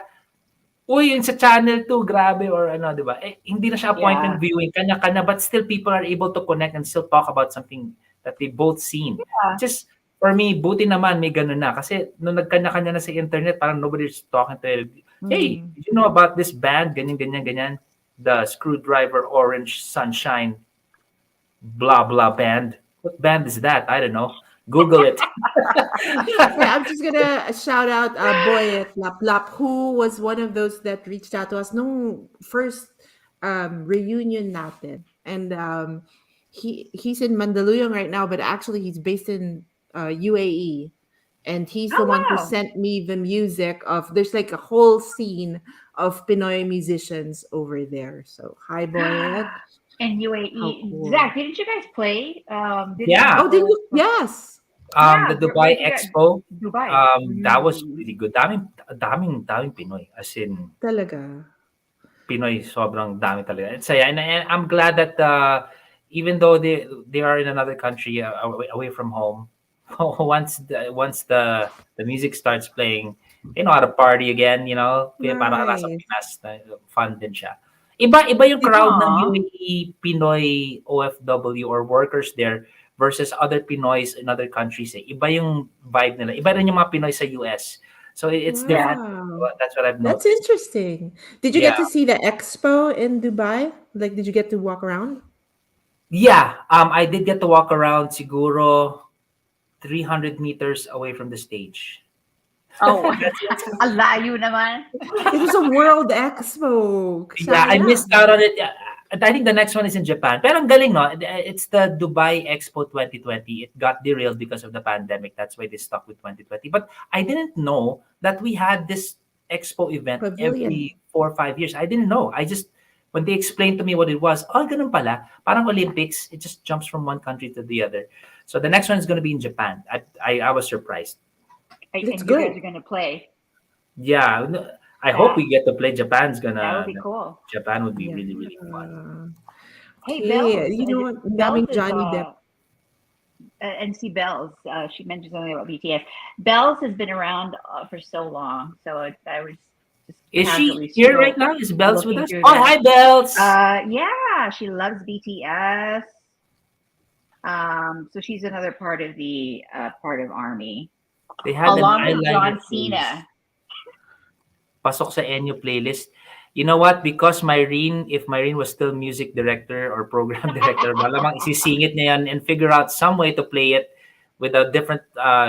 uy, yung sa channel 2, grabe, or ano, di ba? Hindi na siya appointment viewing, kanya-kanya, but still people are able to connect and still talk about something that they both seen. Yeah. Just, for me, buti naman may ganun na. Kasi nung nagkanya-kanya na sa internet, parang nobody's talking to hey, did you know about this band? Ganyan, ganyan, ganyan. The Screwdriver Orange Sunshine blah, blah band. What band is that? I don't know. Google it. Yeah, I'm just gonna shout out Boy at Lap Lap, who was one of those that reached out to us nung first reunion natin. And he's in Mandaluyong right now, but actually he's based in UAE. And he's the one who wow. sent me the music of, there's like a whole scene of Pinoy musicians over there. So hi Boy. And How UAE. cool. Zach, didn't you guys play? Yeah. Oh, did you? Yes. Yeah, The Dubai where did you Expo, Dubai. that was really good. Daming Pinoy. As in, Talaga. Pinoy, sobrang dami talaga. It's saya. And I'm glad that even though they are in another country, away from home, once the music starts playing, they know how to party again, you know. Kaya parang nasa Nice. Pinas na fun din siya. Iba yung crowd ng Aw. UAE Pinoy OFW or workers there versus other Pinoys in other countries. Eh. Iba yung vibe nila. Iba rin yung mga Pinoy sa US. So it's different. Wow. That's what I've That's noticed. interesting. Did you get Yeah. to see the expo in Dubai? Like, did you get to walk around? Yeah. I did get to walk around siguro 300 meters away from the stage. Oh, ang layo naman. It was a World Expo. Yeah, I Sayang. missed out on it. Yeah, I think the next one is in Japan. Pero ang galing, no? It's the Dubai Expo 2020. It got derailed because of the pandemic. That's why they stuck with 2020. But I didn't know that we had this expo event Pavilion. every 4 or 5 years. I didn't know. When they explained to me what it was, oh, ganun pala. Parang Olympics, it just jumps from one country to the other. So the next one is going to be in Japan. I was surprised. And Let's you go. guys are going to play. Yeah, I hope we get to play. Japan's That gonna. would be cool. Japan would be really, really fun. Hey, Okay, Bells. you know what? Bells Daming is, Johnny Depp. NC Bells. She mentioned something about BTS. Bells has been around for so long. So I was just Is she casually here right now? Is Bells with looking us? through Oh, that. hi, Bells. Yeah, she loves BTS. So she's another part of the Army, They had an along with eyeliner John phase. Cena. Pasok sa Enyo playlist. You know what? Because if Myrene was still music director or program director, malamang isisingit niya yan and figure out some way to play it with a different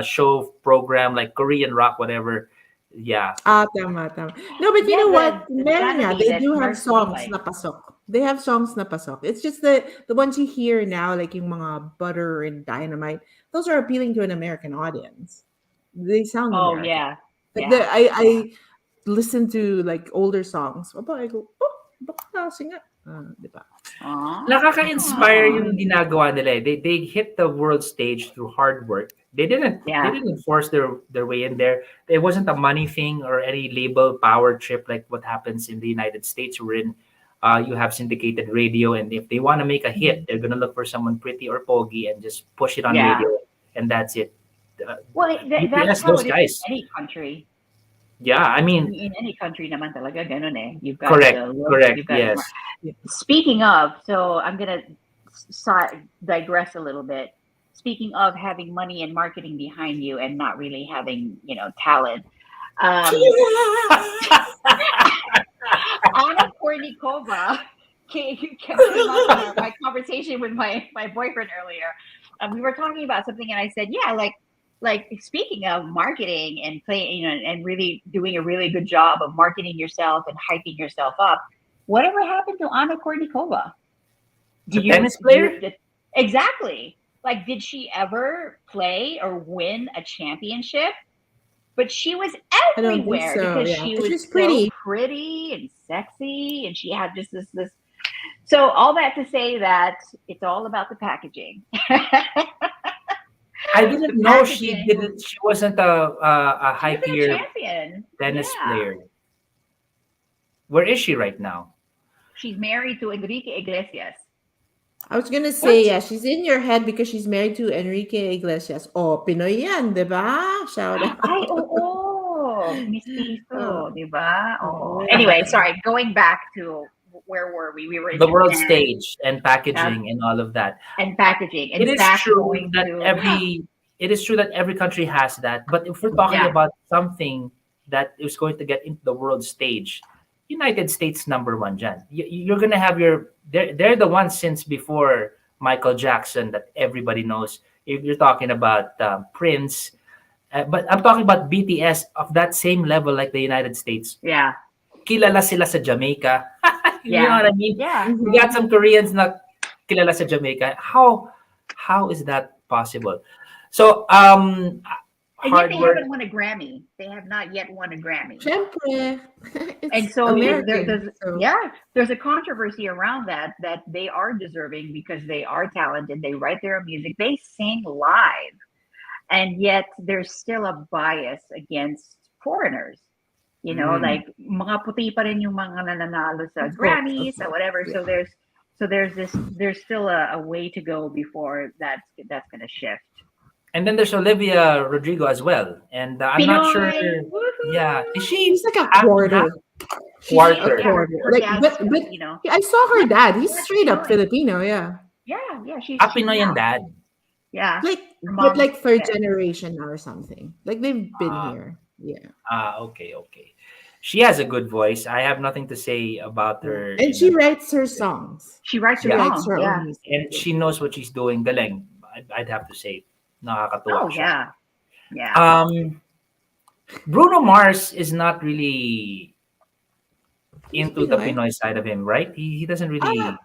show program like Korean rock, whatever. Yeah. Tama. No, but you Yeah, know what? the Meron nga, Johnny they that do have Nurse songs Lupay. na pasok. They have songs na pasok. It's just the ones you hear now, like yung mga Butter and Dynamite, those are appealing to an American audience. They sound Oh American. yeah, But yeah. I listen to like older songs. Aba, I go, baka kasi nga. Diba? Aw. Nakaka-inspire yung ginagawa nila. They hit the world stage through hard work. They didn't force their way in there. It wasn't a money thing or any label power trip like what happens in the United States, wherein you have syndicated radio, and if they want to make a hit, they're gonna look for someone pretty or pogi and just push it on Yeah. radio, and that's it. Well, BTS, that's how those it is guys. in any country. Yeah, I mean, In any country naman talaga ganun eh. You've got correct, the look, correct, you've got yes. Speaking of, so I'm gonna digress a little bit. Speaking of having money and marketing behind you and not really having, talent, Anna Kournikova came up in my conversation with my boyfriend earlier. We were talking about something, and I said, yeah, like speaking of marketing and playing, and really doing a really good job of marketing yourself and hyping yourself up. Whatever happened to Anna Kournikova? The tennis player? Exactly. Like, did she ever play or win a championship? But she was I don't think everywhere so, because yeah. she But was she's pretty. so pretty and sexy, and she had just this. So all that to say that it's all about the packaging. I didn't know she packaging. didn't. She wasn't a high She's a tier champion. tennis Yeah. player. Where is she right now? She's married to Enrique Iglesias. I was gonna say, What? yeah, she's in your head because she's married to Enrique Iglesias. Oh, Pinoy yan, di ba? Shout out. Ay, oo. Mistizo, Oh. di ba? Oh. Anyway, sorry. Going back to where were we? We were in The world Japan stage and packaging and all of that. and packaging. And It is Zach true going that to every country has that. But if we're talking Yeah. about something that is going to get into the world stage, United States number one, Jan. You're gonna have they're the ones since before Michael Jackson that everybody knows. You're talking about Prince, but I'm talking about BTS of that same level like the United States. Yeah. Kilala sila sa Jamaica. You know Yeah. what I mean? Yeah. We got some Koreans na kilala sa Jamaica. How is that possible? So And yet hard they work. haven't won a Grammy. They have not yet won a Grammy. Syempre. It's And so American. So. there's a controversy around that they are deserving because they are talented. They write their own music. They sing live. And yet there's still a bias against foreigners. Like mga puti pa rin yung mga nananalo sa Of course, Grammys of or whatever. course, So there's still a way to go before that's going to shift. And then there's Olivia Rodrigo as well. And I'm not sure. Pinoy! Woohoo! Yeah. Is she She's like a half and half? quarter. She's a Quarter. Yeah, quarter. her Like, dad's but Filipino. yeah, I saw her dad. He's Yeah, she's straight up Pinoy. Filipino. Yeah, Yeah, Ah, she's Pinoy yung half. dad. Yeah, like her but mom's like third yeah. generation now or something. Like they've been Ah, here. Yeah, okay, okay. She has a good voice. I have nothing to say about yeah. her. And she writes her songs. She writes She her Yeah, writes songs. her own Yeah. music. and Yeah. she knows what she's doing. Galing. I'd have to say, Oh nakakatuwa siya. yeah. Yeah. Bruno Mars is not really He's into the Pinoy. Pinoy side of him, right? He doesn't Uh, really.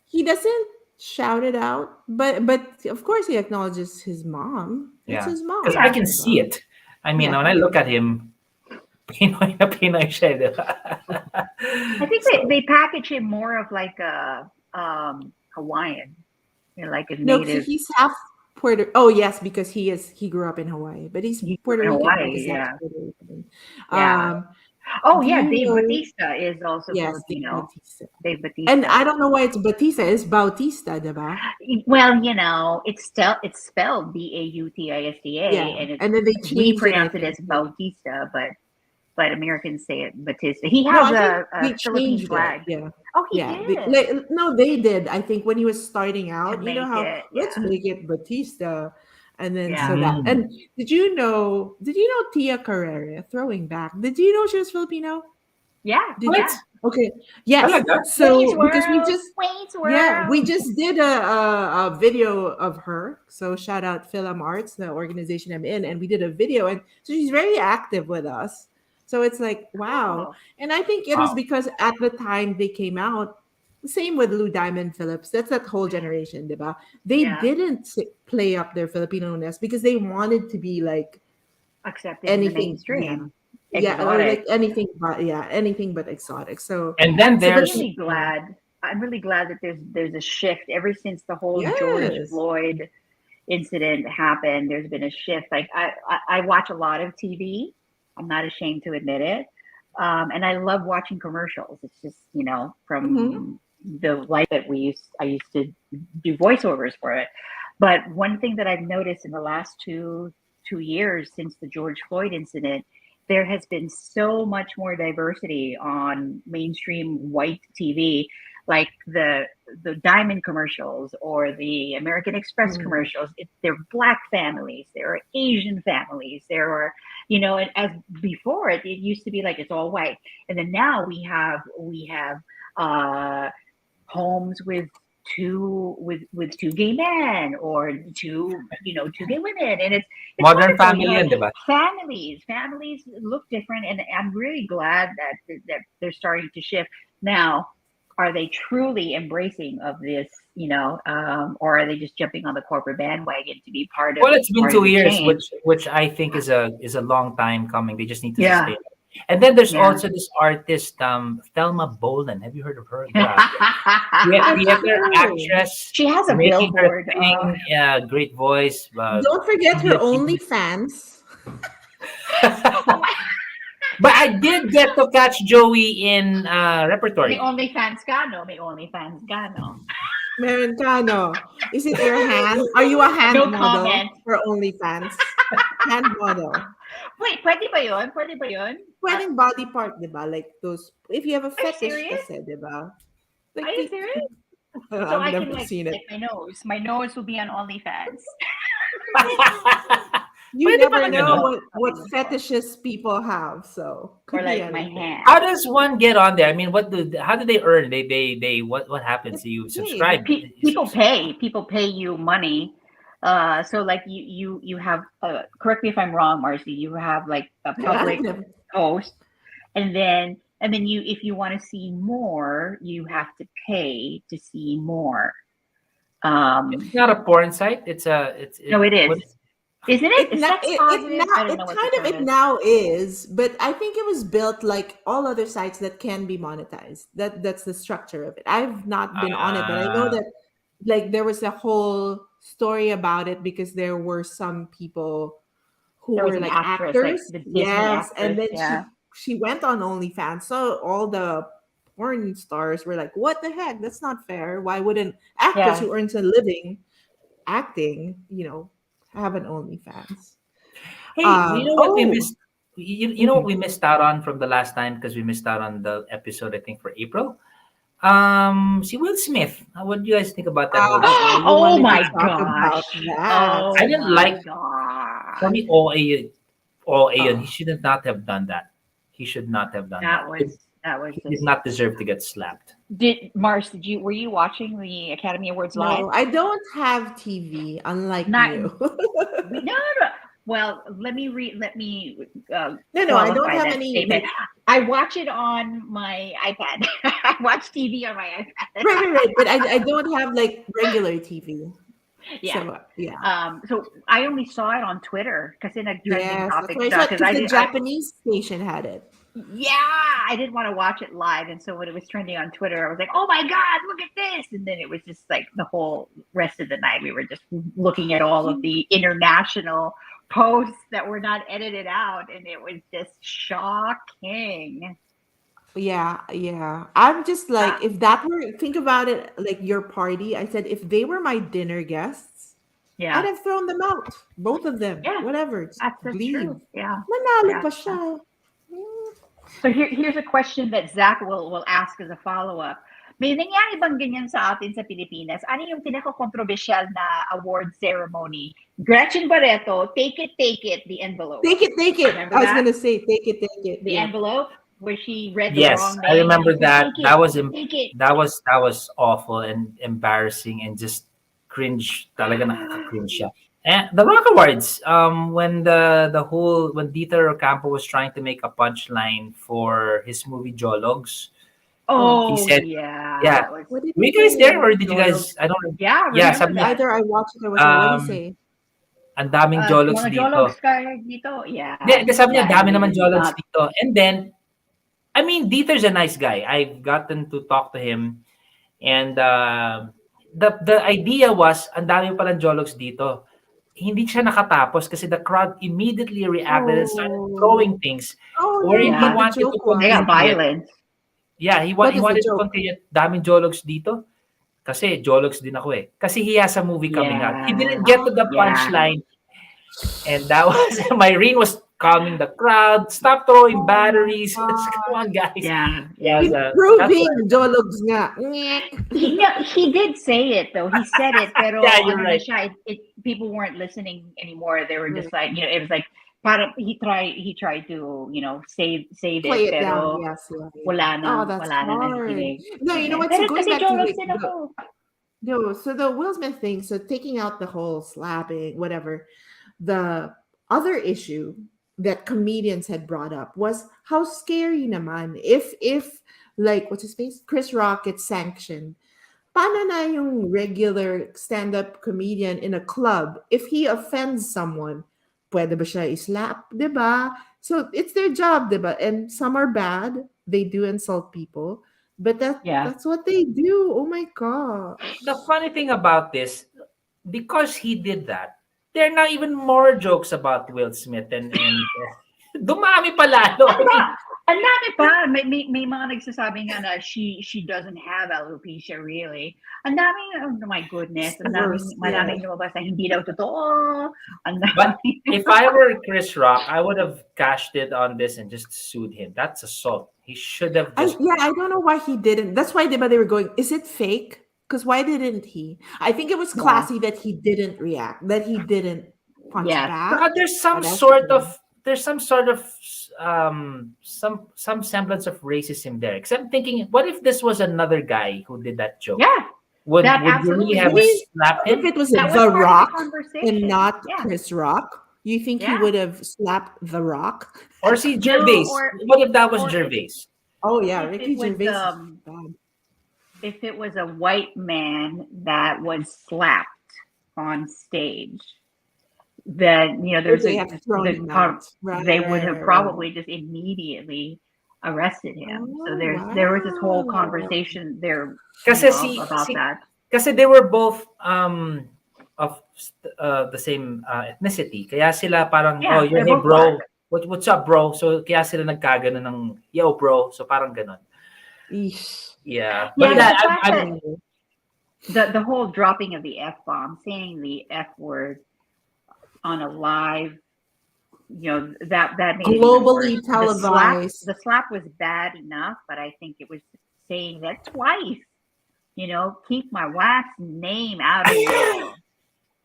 he doesn't shout it out, but of course he acknowledges his mom. It's Yeah, his because I mom. Yeah. can see Diba? it. I mean, Yeah. when I look at him, Pinoy na Pinoy siya, di ba? I think So, they package him more of like a Hawaiian, like a No, native. he's half Puerto. Oh yes, because he grew up in Hawaii, but he's He grew Puerto in Rican. Hawaii. His dad's Yeah. Puerto Rican. Yeah. Um, Oh do yeah, you Dave know? Batista is also Yes, Dave Filipino. Bautista. Dave And Batista. I don't know why it's Batista. It's Bautista, diba? Well, it's spelled Bautista, Yeah, and and then they we changed it. I pronounce it think. as Bautista, but Americans say it Batista. He No, has I think a they Philippine changed it. flag. Yeah. Oh, he Yeah, did no, they did. I think when he was starting to out, you know make how it. let's Yeah, make it Batista, and then so yeah. that. mm. And did you know? Did you know Tia Carrera? Throwing back. Did you know she was Filipino? Yeah, Did What? you? yeah. Okay. Yes. Talaga? Wayne's So because we World, just Wayne's we World. just did a video of her. So shout out Philam Arts, the organization I'm in, and we did a video, and so she's very active with us. So it's like wow, Cool. and I think it was Wow. because at the time they came out. Same with Lou Diamond Phillips. That's that whole generation, diba? They Yeah, didn't play up their Filipino-ness because they wanted to be like accepted in the anything, yeah, mainstream, yeah, or exotic. like anything but yeah, anything but exotic. So And then so I'm that's there's really glad. I'm really glad that there's a shift ever since the whole George yes. Floyd incident happened. There's been a shift. Like I watch a lot of TV. I'm not ashamed to admit it, and I love watching commercials. It's just Mm-hmm. from the life that I used to do voiceovers for it. But one thing that I've noticed in the last two years since the George Floyd incident, there has been so much more diversity on mainstream white TV, like the Diamond commercials or the American Express Mm-hmm. commercials. There are Black families, there are Asian families, there are and as before it used to be like it's all white, and then now we have uh, homes with two gay men or two gay women, and it's modern wonderful. family yun, di ba? Families look different, and I'm really glad that they're starting to shift now. Are they truly embracing of this, or are they just jumping on the corporate bandwagon to be part of Well, it's been part of 2 the years, change? which I think is a long time coming. They just need to Yeah, sustain it. And then there's yeah. also this artist, Thelma Bolan. Have you heard of her? That's Theater true. actress She has a making her billboard. thing. Yeah, great voice. Don't forget her English, English. OnlyFans. Oh my, But I did get to catch Joey in may repertory. OnlyFans ka, no? May OnlyFans ka, no? Meron ka, no? Is it your hand? Are you a hand No model comment. for OnlyFans? Hand model. Wait, pwede ba yun? Pwede ba yun? Pwedeng body part, diba? Like those, if you have a Are you fetish serious? kasi, diba? Are Like, you serious? So I've I can never like seen it. stick my nose. My nose will be on OnlyFans. You Pwede never pala know ganun. what fetishes people have, so Or could be like my anything. hand. How does one get on there? I mean, how do they earn? They what happens? Do you Hey, subscribe? People pay you money. So like you have correct me if I'm wrong, Marcy. You have like a public post, and then you, if you want to see more, you have to pay to see more. It's not a porn site. No, it is. what- Isn't it? It's sex it positive. now I don't it know what kind the of term it is. now is, but I think it was built like all other sites that can be monetized. That's the structure of it. I've not been on it, but I know Ah, that like there was a whole story about it because there were some people who There was were an like actress, like actors. the Disney Yes, and actress. then Yeah. she went on OnlyFans. So all the porn stars were like, "What the heck? That's not fair. Why would an actress Yeah. who earns a living acting, have an OnlyFans?" hey, you know what we Oh, missed? you know what we missed out on from the last time because we missed out on the episode I think for April. See Will Smith. What do you guys think about that whole? You Oh wanted my to talk about gosh. that. Oh I didn't my like for gosh. me OA. Oh. He should not have done that. He should not have done That that. was He did just not deserve to get slapped. were you watching the Academy Awards live? No, I don't have TV, unlike Not- you. No. Well, let me No, I don't qualify have that any. statement. I watch it on my iPad. I watch TV on my iPad. Right. But I don't have like regular TV. Yeah. So, yeah. So I only saw it on Twitter because in a trending Yes, that's topic what I saw, because because the Japanese station had it. I didn't want to watch it live, and so when it was trending on Twitter, I was like, "Oh my god, look at this!" And then it was just like the whole rest of the night we were just looking at all of the international posts that were not edited out, and it was just shocking. Yeah. I'm just like, if that were, think about it, like your party. I said, if they were my dinner guests, Yeah, I'd have thrown them out, both of them. Yeah, Whatever, just that's leave. true. Yeah. Manalo Yeah. pa siya. So here's a question that Zach will ask as a follow-up. May nangyari bang ganyan sa atin sa Pilipinas? Ano yung pinaka-controversial na award ceremony? Gretchen Barreto, take it, the envelope. Take it. Remember I was that? gonna say, take it. The Yeah. envelope where she read the Yes, wrong name. I remember and that. said, That was take it. that was awful and embarrassing and just cringe. Talaga nakaka-cringe siya. And the Rock Awards, when when Dieter Ocampo was trying to make a punchline for his movie Jologs, Oh, he said- yeah. yeah. that was- What did were you he guys say? there or did you guys? I don't. yeah, Yeah, remember sabi niya, that? Either I watched it or was what did Um, he say? Ang daming Jologs Mga dito. Jologs kayo dito. Yeah. Hindi, sabi niya, Yeah, dami and naman then Jologs not- dito. And then, I mean, Dieter's a nice guy. I've gotten to talk to him. And the idea was, ang dami palang Jologs dito. Hindi siya nakatapos kasi the crowd immediately reacted and started Oh. throwing things. Oh, Or no, he but the wanted to joke was- They got continue. violent. Yeah, he What is the wanted to joke? continue. Daming Jologs dito. Kasi Jologs din ako eh. Kasi he has a movie coming out. He didn't get to the Yeah. punchline. And that was, Myrene was calming the crowd. Stop throwing Oh batteries. my God. Come on, guys. Yeah. Yeah, Improving Jologs nga. Nyek. He did say it though. He said it, pero Yeah, you're ano na right. siya, people weren't listening anymore. They were just like, it was like, para he tried to, save Play it, it pero down. Yes. wala na, Oh, that's wala na hard. nakikinig. No, you know what? Pero So going kasi back to Jologs like, din ako. no, so the Will Smith thing, so taking out the whole slapping, whatever, the other issue that comedians had brought up was how scary naman if like what's his face? Chris Rock gets sanctioned. Paano na yung regular stand-up comedian in a club if he offends someone? Pwede ba siya i-slap, 'di ba? So it's their job, 'di ba? And some are bad. They do insult people. But Yeah. that's what they do. Oh my god. The funny thing about this, because he did that, there are now even more jokes about Will Smith and dumami pa lalo. I mean, Ang dami pa. May mga nagsasabing nga na she doesn't have alopecia really. Ang daming, oh my goodness. Ang daming, Worse, maraming lumabas na hindi daw totoo. Ang But daming. if I were Chris Rock, I would have cashed it on this and just sued him. That's assault. He should have just. I don't know why he didn't. That's why they were going, is it fake? Because why didn't he? I think it was Yeah. classy that he didn't react, that he didn't punch Yes. back. There's some that's sort true. of some semblance of racism there. Because I'm thinking, what if this was another guy who did that joke? Yeah. Would that you absolutely really have is. slapped If him? it was That was The part of Rock conversation. and not Yeah. Chris Rock, you think he Yeah. would have slapped The Rock? Or see Gervais? or- What if that was or- Gervais? Oh yeah, If Ricky it was, Gervais. is um, bad. If it was a white man that was slapped on stage, then there's They have thrown the him con- out. Right, they would have right. probably just immediately arrested him. So Oh, there was this whole wow. conversation there Kasi about that. Kasi they were both of the same ethnicity. Kaya sila parang, Yeah, you're they're hey both bro. black. What's up, bro? So kaya sila nagkagano ng, yo, bro. So parang ganon. Eesh. Yeah. Yeah, But the yeah, fact I'm- The whole dropping of the F-bomb, saying the F word on a live that made it even Globally worse. televised. The slap was bad enough, but I think it was saying that twice. Keep my wife's name out of it.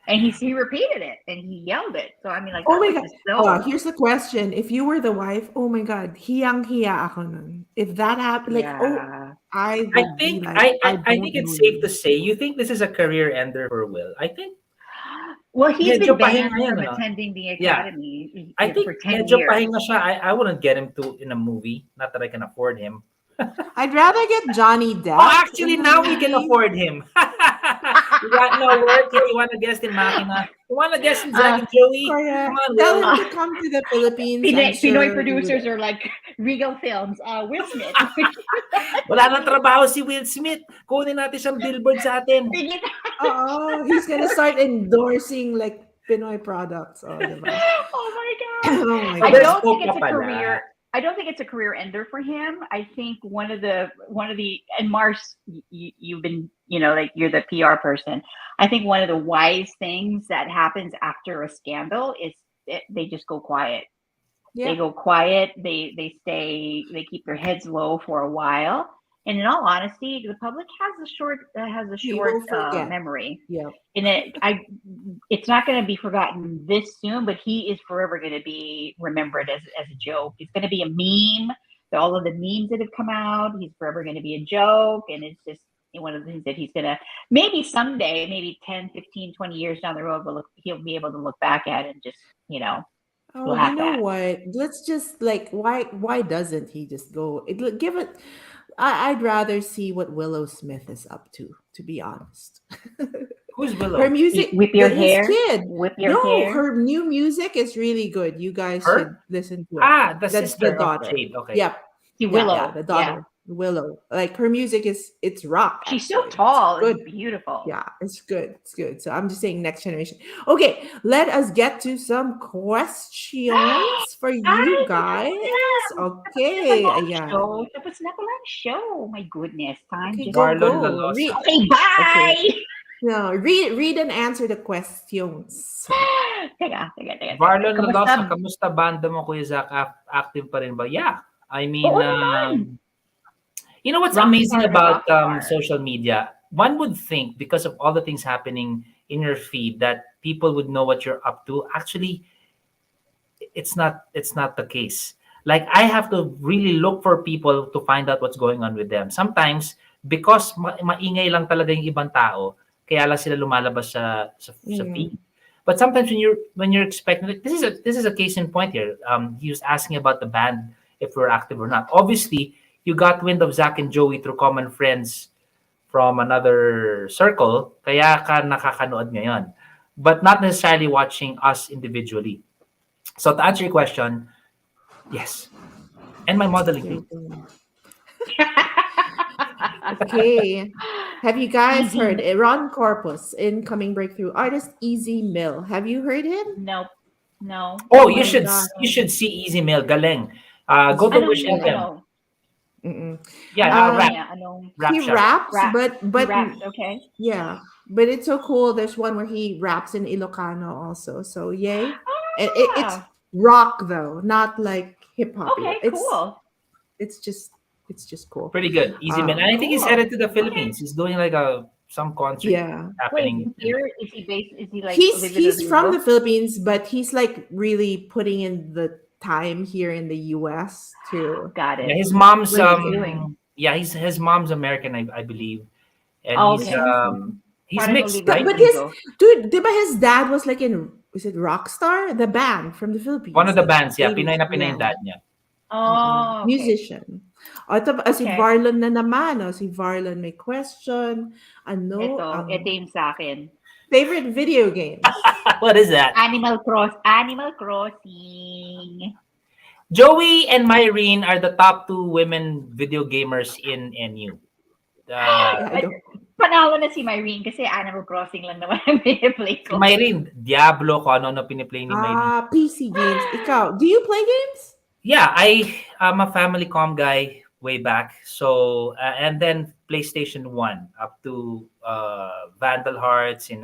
And he repeated it and he yelled it. So I mean, like, Oh that my was God. just so. Here's the question. If you were the wife, oh my God, hiyang-hiya ako nun. If that happened, like, oh, Yeah. I I would be think like, I I think don't it's know safe you. to say you think this is a career ender for Will. I think Well, he's medyo been banned pahinga yan, from no? attending the Yeah. academy I think for 10 medyo years. pahinga siya. I wouldn't get him to in a movie. Not that I can afford him. I'd rather get Johnny Depp. Oh, actually, in the now we can movie. afford him. You got no work here. You want to guest in Machina? You want to guest in Zack and Joey? Correct. Come on, Tell Will. him to come to the Philippines. I'm Pinoy sure he would. producers are like Regal Films. Will Smith. Wala nang trabaho si Will Smith. Kunin natin siyang billboard sa atin. Oh, he's gonna start endorsing like Pinoy products. Oh, diba? Oh my God. Oh my So I God. there's don't think hope it's pa a pala. career. I don't think it's a career ender for him. I think one of the and Mars, you've been like you're the PR person. I think one of the wise things that happens after a scandal is they just go quiet. They Yeah. go quiet. They stay. They keep their heads low for a while. And in all honesty, the public has a short You will forget. memory. Yeah. And it's not going to be forgotten this soon, but he is forever going to be remembered as a joke. He's going to be a meme. All of the memes that have come out, he's forever going to be a joke. And it's just one of the things that he's going to, maybe someday, maybe 10, 15, 20 years down the road, he'll be able to look back at it and just, Oh, laugh you know at. what? Let's just like why doesn't he just go? Give it. I'd rather see what Willow Smith is up to be honest. Who's Willow? Her music, Whip your his hair. kid. Whip your No, hair. her new music is really good. You guys Her? should listen to it. Ah, the That's sister the daughter. of Jade. Okay. Yep. See, Yeah, Willow. yeah, the daughter. Willow. Like her music it's rock. She's so actually. It's tall good. and beautiful. Yeah, it's good. It's good. So I'm just saying next generation. Okay, let us get to some questions for you guys. Okay. Yeah. Show. Tapos na pala ang show. My goodness. Time Okay, just go, Marlon go. Lalos. Read, Okay, bye! no, read and answer the questions. Teka. Marlon Kamusta? Lalos, kamusta banda mo, Kuya Zach? Active pa rin ba? Yeah. I mean, Oo naman. you know what's Rockstar amazing na about rockstar. social media? One would think because of all the things happening in your feed that people would know what you're up to. Actually, it's not the case. Like I have to really look for people to find out what's going on with them. Sometimes because maingay lang talaga yung ibang tao, kaya lang sila lumalabas sa feed. But sometimes when you're expecting it, this is a case in point here. He was asking about the band if we're active or not. Obviously, you got wind of Zack and Joey through common friends from another circle, kaya ka nakakanood ngayon. But not necessarily watching us individually. So to answer your question, yes. And my modeling. Okay. Have you guys Easy. heard Ron Corpus, incoming breakthrough artist Easy Mill? Have you heard him? Nope. No. Oh, Oh you my God. should see Easy Mail. Galeng. Go to Anong, Wish FM. ano? Mm-mm. Yeah, rap. Yeah, anong Rap He shop. raps, Rap. but raps, okay. yeah, but it's so cool. There's one where he raps in Ilocano also. So yay! It's rock though, not like hip hop. Okay, Cool. It's It's just cool. Pretty good. Easy Mail. And I think he's Cool. headed to the Philippines. He's doing like some concert Yeah. happening. Wait, here is he based? Is he like He's from the Philippines, but he's like really putting in the time here in the US to Got it. Yeah, his mom's What is he doing? yeah, his mom's American, I believe. And Okay. he's Parang mixed, Olivia right? But his Rodrigo. dude, diba his dad was like in is it Rockstar? The band from the Philippines. One of the like bands, yeah. 80s. Pinoy na Pinoy Yeah. yung dad niya. Oh, okay. Musician. O, ito, si Okay. Varlon na naman. O, si Varlon may question. Ano Ito ang yung sa akin. favorite video games? What is that? Animal Crossing. Joey and Myrene are the top 2 women video gamers in NU. I don't- Panalo na si Myrene kasi Animal Crossing lang naman ang piniplay ko. Myrene, Diablo, kung ano piniplay ni Myrene. PC games. Ikaw, do you play games? Yeah, I'm a Family-Com guy way back. So, and then PlayStation 1 up to Vandal Hearts and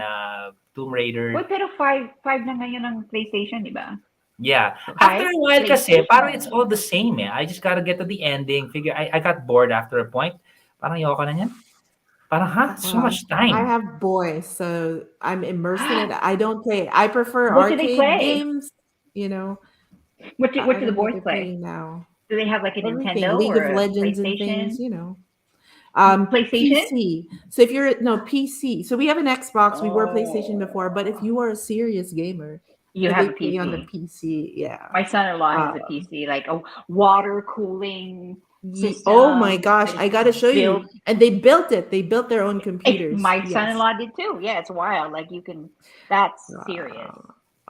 Tomb Raider. Uy, pero 5 na ngayon ang PlayStation, di ba? Yeah. Okay. After a while kasi, parang it's PlayStation. all the same eh. I just gotta get to the ending. Figure, I got bored after a point. Parang ayoko na yan. Parang, so Well, much I time. have boys, so I'm immersed in it. I don't play. I prefer What do they arcade play? games. You know, What do I the don't know what boys they're play? playing now. Do they have like a Everything, Nintendo League of or a Legends and things. PlayStation? You know, PlayStation? PC. So if you're no PC, so we have an Xbox. We were PlayStation before, but if Oh, you are a serious gamer, you they have a play on the PC. PC. Yeah. My son-in-law has a Um, PC, like a water cooling oh my system gosh, that I is gotta show built. you. And they built it. They built their own computers. My Yes. son-in-law did too. Yeah, it's wild. Like you can, that's serious.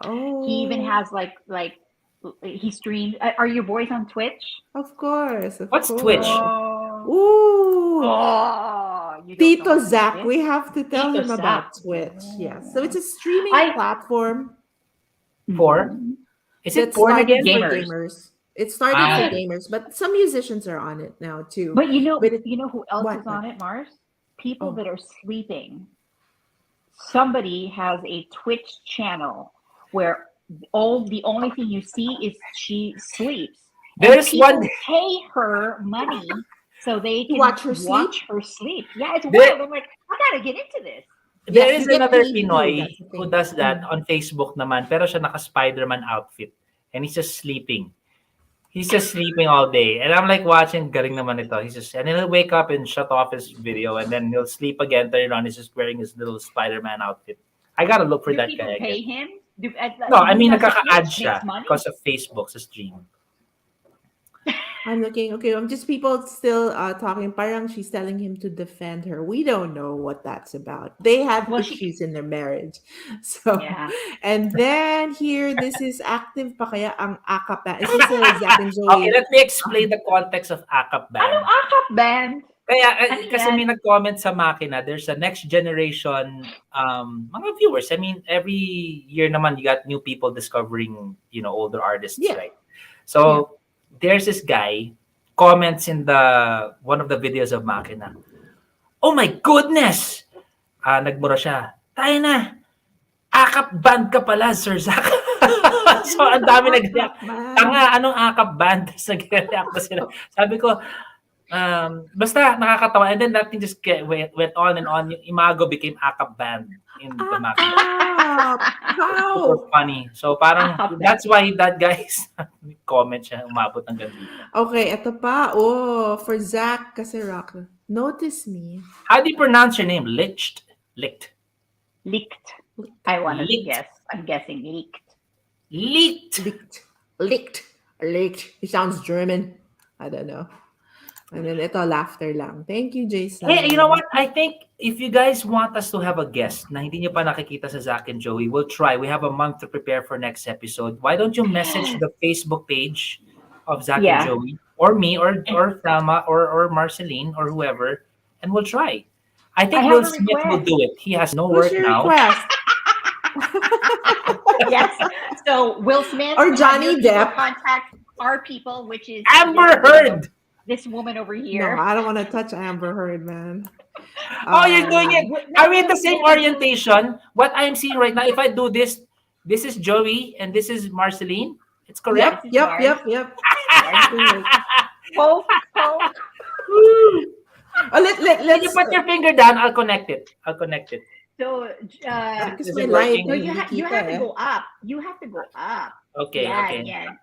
Wow. He even Oh, has like he streams. Are your boys on Twitch? of course, of What's course. Twitch? Oh, Ooh, you don't know Tito what Zach, Twitch we is? have to tell Tito him about Zach. Twitch. Yes. So it's a streaming I platform For? Mhm. Is it that porn started again? for Gamers. gamers. It started for Ah, gamers, but some musicians are on it now too. But But it, you know who else is what? on it, Mars? People Oh, that are sleeping. Somebody has a Twitch channel where the only thing you see is she sleeps. And there's people one. pay her money so they to can watch her sleep? watch her sleep. Yeah, it's There, wild. I'm like, I gotta get into this. there Yes, is you get another paid too. Pinoy That's the who thing. does that on Facebook naman, pero siya naka-Spider-Man outfit. And he's just sleeping. He's just sleeping all day. And I'm like watching, galing naman ito. And then he'll wake up and shut off his video, and then he'll sleep again, turn on, he's just wearing his little Spider-Man outfit. I gotta look for Do that people guy pay again. him? No, I mean, Does the nagkaka-ad Twitch siya makes money? because of Facebook sa stream. I'm looking. Okay, I'm just people still talking. Parang she's telling him to defend her. We don't know what that's about. They have Well, issues in their marriage. So, yeah. and then here, this is active pa kaya ang akapa. Is this a Zack and Okay, Joey? let me explain the context of AKAP band. Anong akap band? Kaya, Ano kasi yan? may nag-comment sa makina, there's a next generation mga viewers. I mean, every year naman, you got new people discovering, older artists, Yeah. right? So, there's this guy, comments in one of the videos of makina. Oh my goodness! Nagmura siya. Tayo na! AKAP band ka pala, Sir Zach. So, ang dami nag-react. Tanga, anong AKAP band? Tapos nag-react na sila. Sabi ko, basta nakakatawa. And then that thing just went on and on. Yung Imago became AKAP band in the makina. How? Super funny. So parang AKAP that's why that guy's comment siya umabot ng ganito. Okay, ito pa. Oh, for Zach kasi rock. Notice me. How do you pronounce your name? Licht? Licked. I want to Licked. guess. I'm guessing leaked. Licht. Licked. It sounds German. I don't know. And then ito, laughter lang. Thank you, Jason. Hey, you know what? I think if you guys want us to have a guest na hindi nyo pa nakikita sa Zach and Joey, we'll try. We have a month to prepare for next episode. Why don't you message the Facebook page of Zach and Joey, or me, or Thelma, or Marceline, or whoever, and we'll try. I think Will Smith will do it. He has no Who's work your now. request? Yes. So Will Smith Or Johnny have your people Depp. contact our people, which is Amber Heard. This woman over No, here. I don't want to touch Amber Heard, man. Oh, you're doing it. Are we in the same orientation? What I'm seeing right now, if I do this, this is Joey and this is Marceline. It's correct. Yep. Oh, Let's When you put your finger down, I'll connect it. So, Because Is my it light, working? no, you have to eh. go up. You have to go up. Okay. Yeah.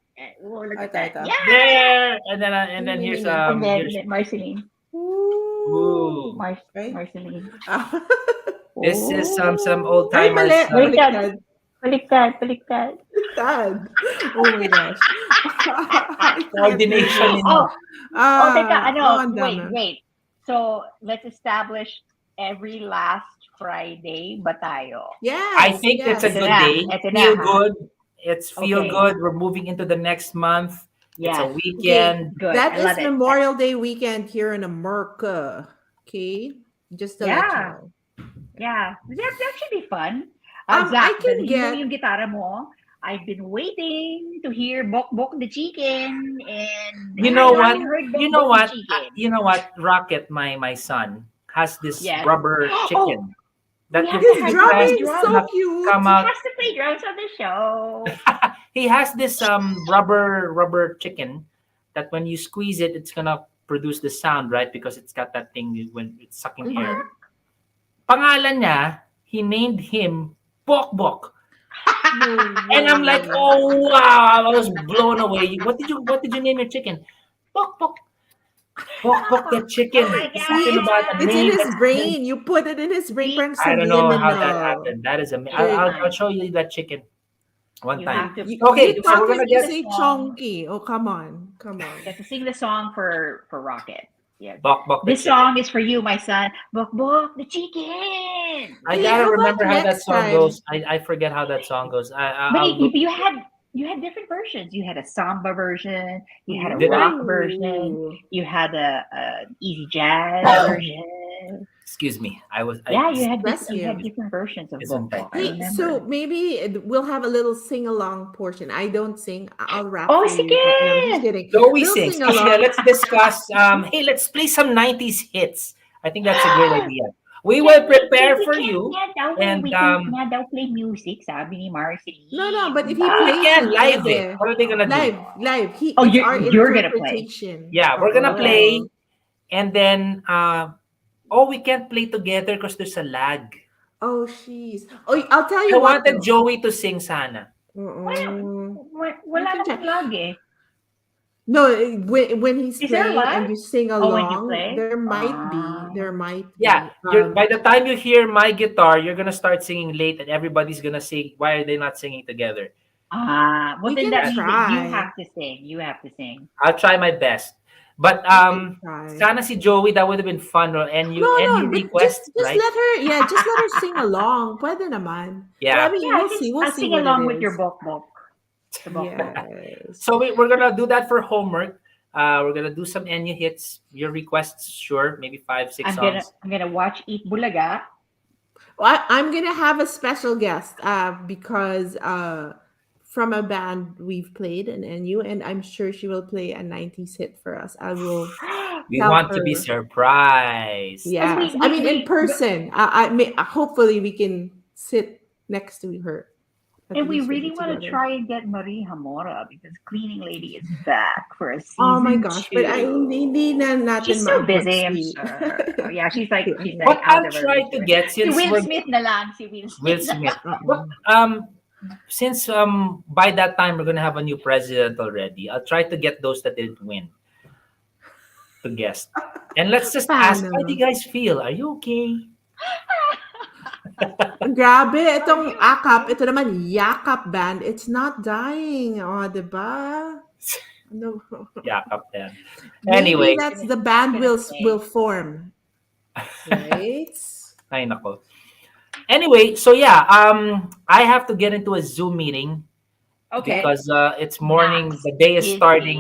Oh, look at that. Okay. Yeah. There, and then here's And then here's, Marceline. ooh. Right? Marceline. This is some old Ay, timers. mali. Baliktad. Baliktad. Oh my gosh. Coordination. Teka, ganda. wait. So, let's establish every last Friday ba tayo? Yes. I think that's a Ito good na, day. ito na, Feel ha? good. It's feel Okay. good. We're moving into the next month. It's a Yes. weekend. Good. That I is love it. Memorial Day weekend here in America. Okay? Just to let you Yeah. know. Yeah. That should be fun. I Zach, can dalhin mo get- yung gitara mo. I've been waiting to hear Bok Bok the Chicken, and You know I what? haven't heard Bok You know Bok what? the Chicken. You know what? Rocket, my son, has this Yes. rubber chicken. That Yeah, you His His drumming has is drum. so not cute. come He out. has to play drums on the show. He has this rubber chicken that when you squeeze it, it's gonna produce the sound, right? Because it's got that thing when it's sucking Mhm. air. Pangalan niya, he named him Bok Bok. No And I'm like, way. oh wow, I was blown away. What did you name your chicken? Bok Bok. Bok Bok the Oh chicken. my He's See, talking god. about a it's in name his that's brain. You put it in his brain, See, parang I don't know how that subliminal. happened. That is amazing. There- I'll show you that chicken one you time. have to Okay, You so talk we're as gonna you get say song. chonky. Oh, come on. Come You on. have to sing the song for Rocket. Yeah. Bok Bok the This chicken. song is for you, my son. Bok bok the chicken. I Hey, gotta how about remember how that next song time? goes. I forget how that song goes. But I'll look. you had different versions. You had a samba version. You had a Did I? rock version. Ooh. You had a easy jazz version. Excuse me. Yeah, you had Bless you. different versions of It's Bok Bok. I Hey, so remember. maybe we'll have a little sing along portion. I don't sing. I'll rap Oh, for you. But no, I'm just sige! kidding. Joey Little sings. sing Okay, along. let's discuss. Hey, let's play some 90s hits. I think that's a great idea. We will prepare for you. And We can't nga daw play music, sabi ni Marceline. No, but if he Diba? we plays can it, live it. pwede. What are they gonna do? Live. Oh, It's our you're gonna play. interpretation. Yeah, we're gonna Okay. play, Oh. and then oh, we can't play together because there's a lag. Oh, jeez. Oh, I'll tell I you what wanted though. Joey to sing sana. Mm-mm. Wala You can namang lag eh. No, when he's Is there a playing lag? and you sing Oh, when you along, play? there might be. Ah. There might Yeah, be. by the time you hear my guitar, you're gonna start singing late, and everybody's gonna sing. Why are they not singing together? Well We then can that means that you try. have to sing. You have to sing. I'll try my best. But We can try. sana si Joey, that would have been fun. And you No, but request, just right? let her. Yeah, just let her sing along. Pwede naman. But I Yeah. mean, Yeah, we'll see. We'll I'll see sing what along it with your is. bok bok. The bok bok. Yes. So we're gonna do that for homework. We're gonna do some Enya hits. Your requests, sure, maybe 5, 6 songs. I'm gonna watch Eat Bulaga. Well, I'm gonna have a special guest because from a band we've played in NU, and I'm sure she will play a 90s hit for us. I will We tell want to be her. surprised. Yes, I mean in person. I may hopefully we can sit next to her. At And we least we'll be really want to together. try and get Marie Hamora because Cleaning Lady is back for a season Oh my gosh, but two. hindi na natin She's so busy, I'm ma-afford sure. Yeah, she's like What out I'll of her try reach to already. get, Si since Will we're Smith na lang, si Will Will Smith. Smith. Uh-uh. But since by that time we're gonna have a new president already, I'll try to get those that didn't win to guest. And let's just ask, how do you Paano? guys feel? Are you okay? Grabe, itong AKAP, ito naman, Yakap Band, it's not dying. O, diba? No. Yakap yan. Maybe Anyway, that's the band Gonna will form. Right? ay nako. Anyway, so yeah, I have to get into a Zoom meeting Okay. because it's morning. Max, The day is busy. starting.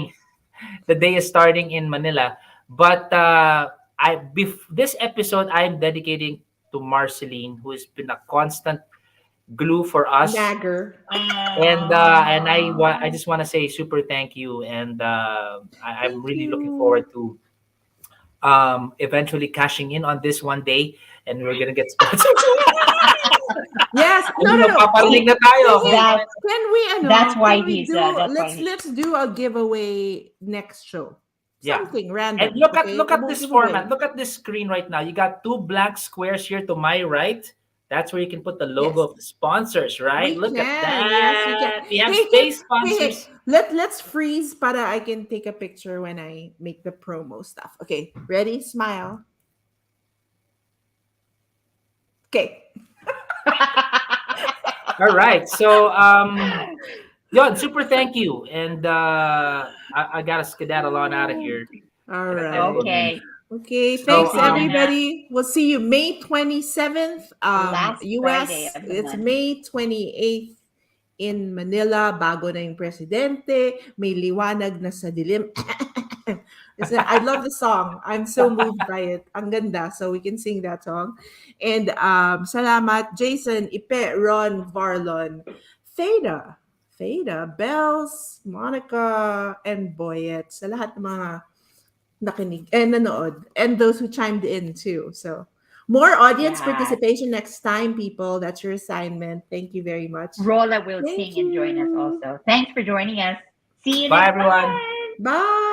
The day is starting in Manila. But this episode I'm dedicating to Marceline, who has been a constant glue for us. Nagger. And I just want to say super thank you, and I'm Thank really looking you. forward to eventually cashing in on this one day, and we're gonna get sponsored. Yes. Ano, No. magpaparinig na tayo. That- Can we, That's why can we he's, do, that's why let's do a giveaway next show. Yeah. Something random. And look okay? at We'll this give away. format. Look at this screen right now. You got 2 blank squares here to my right. That's where you can put the logo Yes. of the sponsors, right? We Look at can. that. Yes, we can. We have Hey, space hey, sponsors. let's freeze para I can take a picture when I make the promo stuff. Okay, ready? Smile. Okay. All right. So, yon, super thank you. And I got to skedaddle on out of here. All right. Okay. Okay, So, thanks um, everybody. We'll see you May 27th. Last US. Friday of the It's month. May 28th in Manila. Bago na yung presidente. May liwanag na sa dilim. I love the song. I'm so moved by it. Ang ganda. So we can sing that song. And salamat Jason, Ipe, Ron, Varlon, Theta, Bells, Monica, and Boyet. Sa lahat ng mga nakinig and nanood, and those who chimed in too. So More audience Yes. participation next time, people. That's your assignment. Thank you very much. Rolla will Thank sing and join us you. also. Thanks for joining us. See you Bye, next everyone. time. Bye.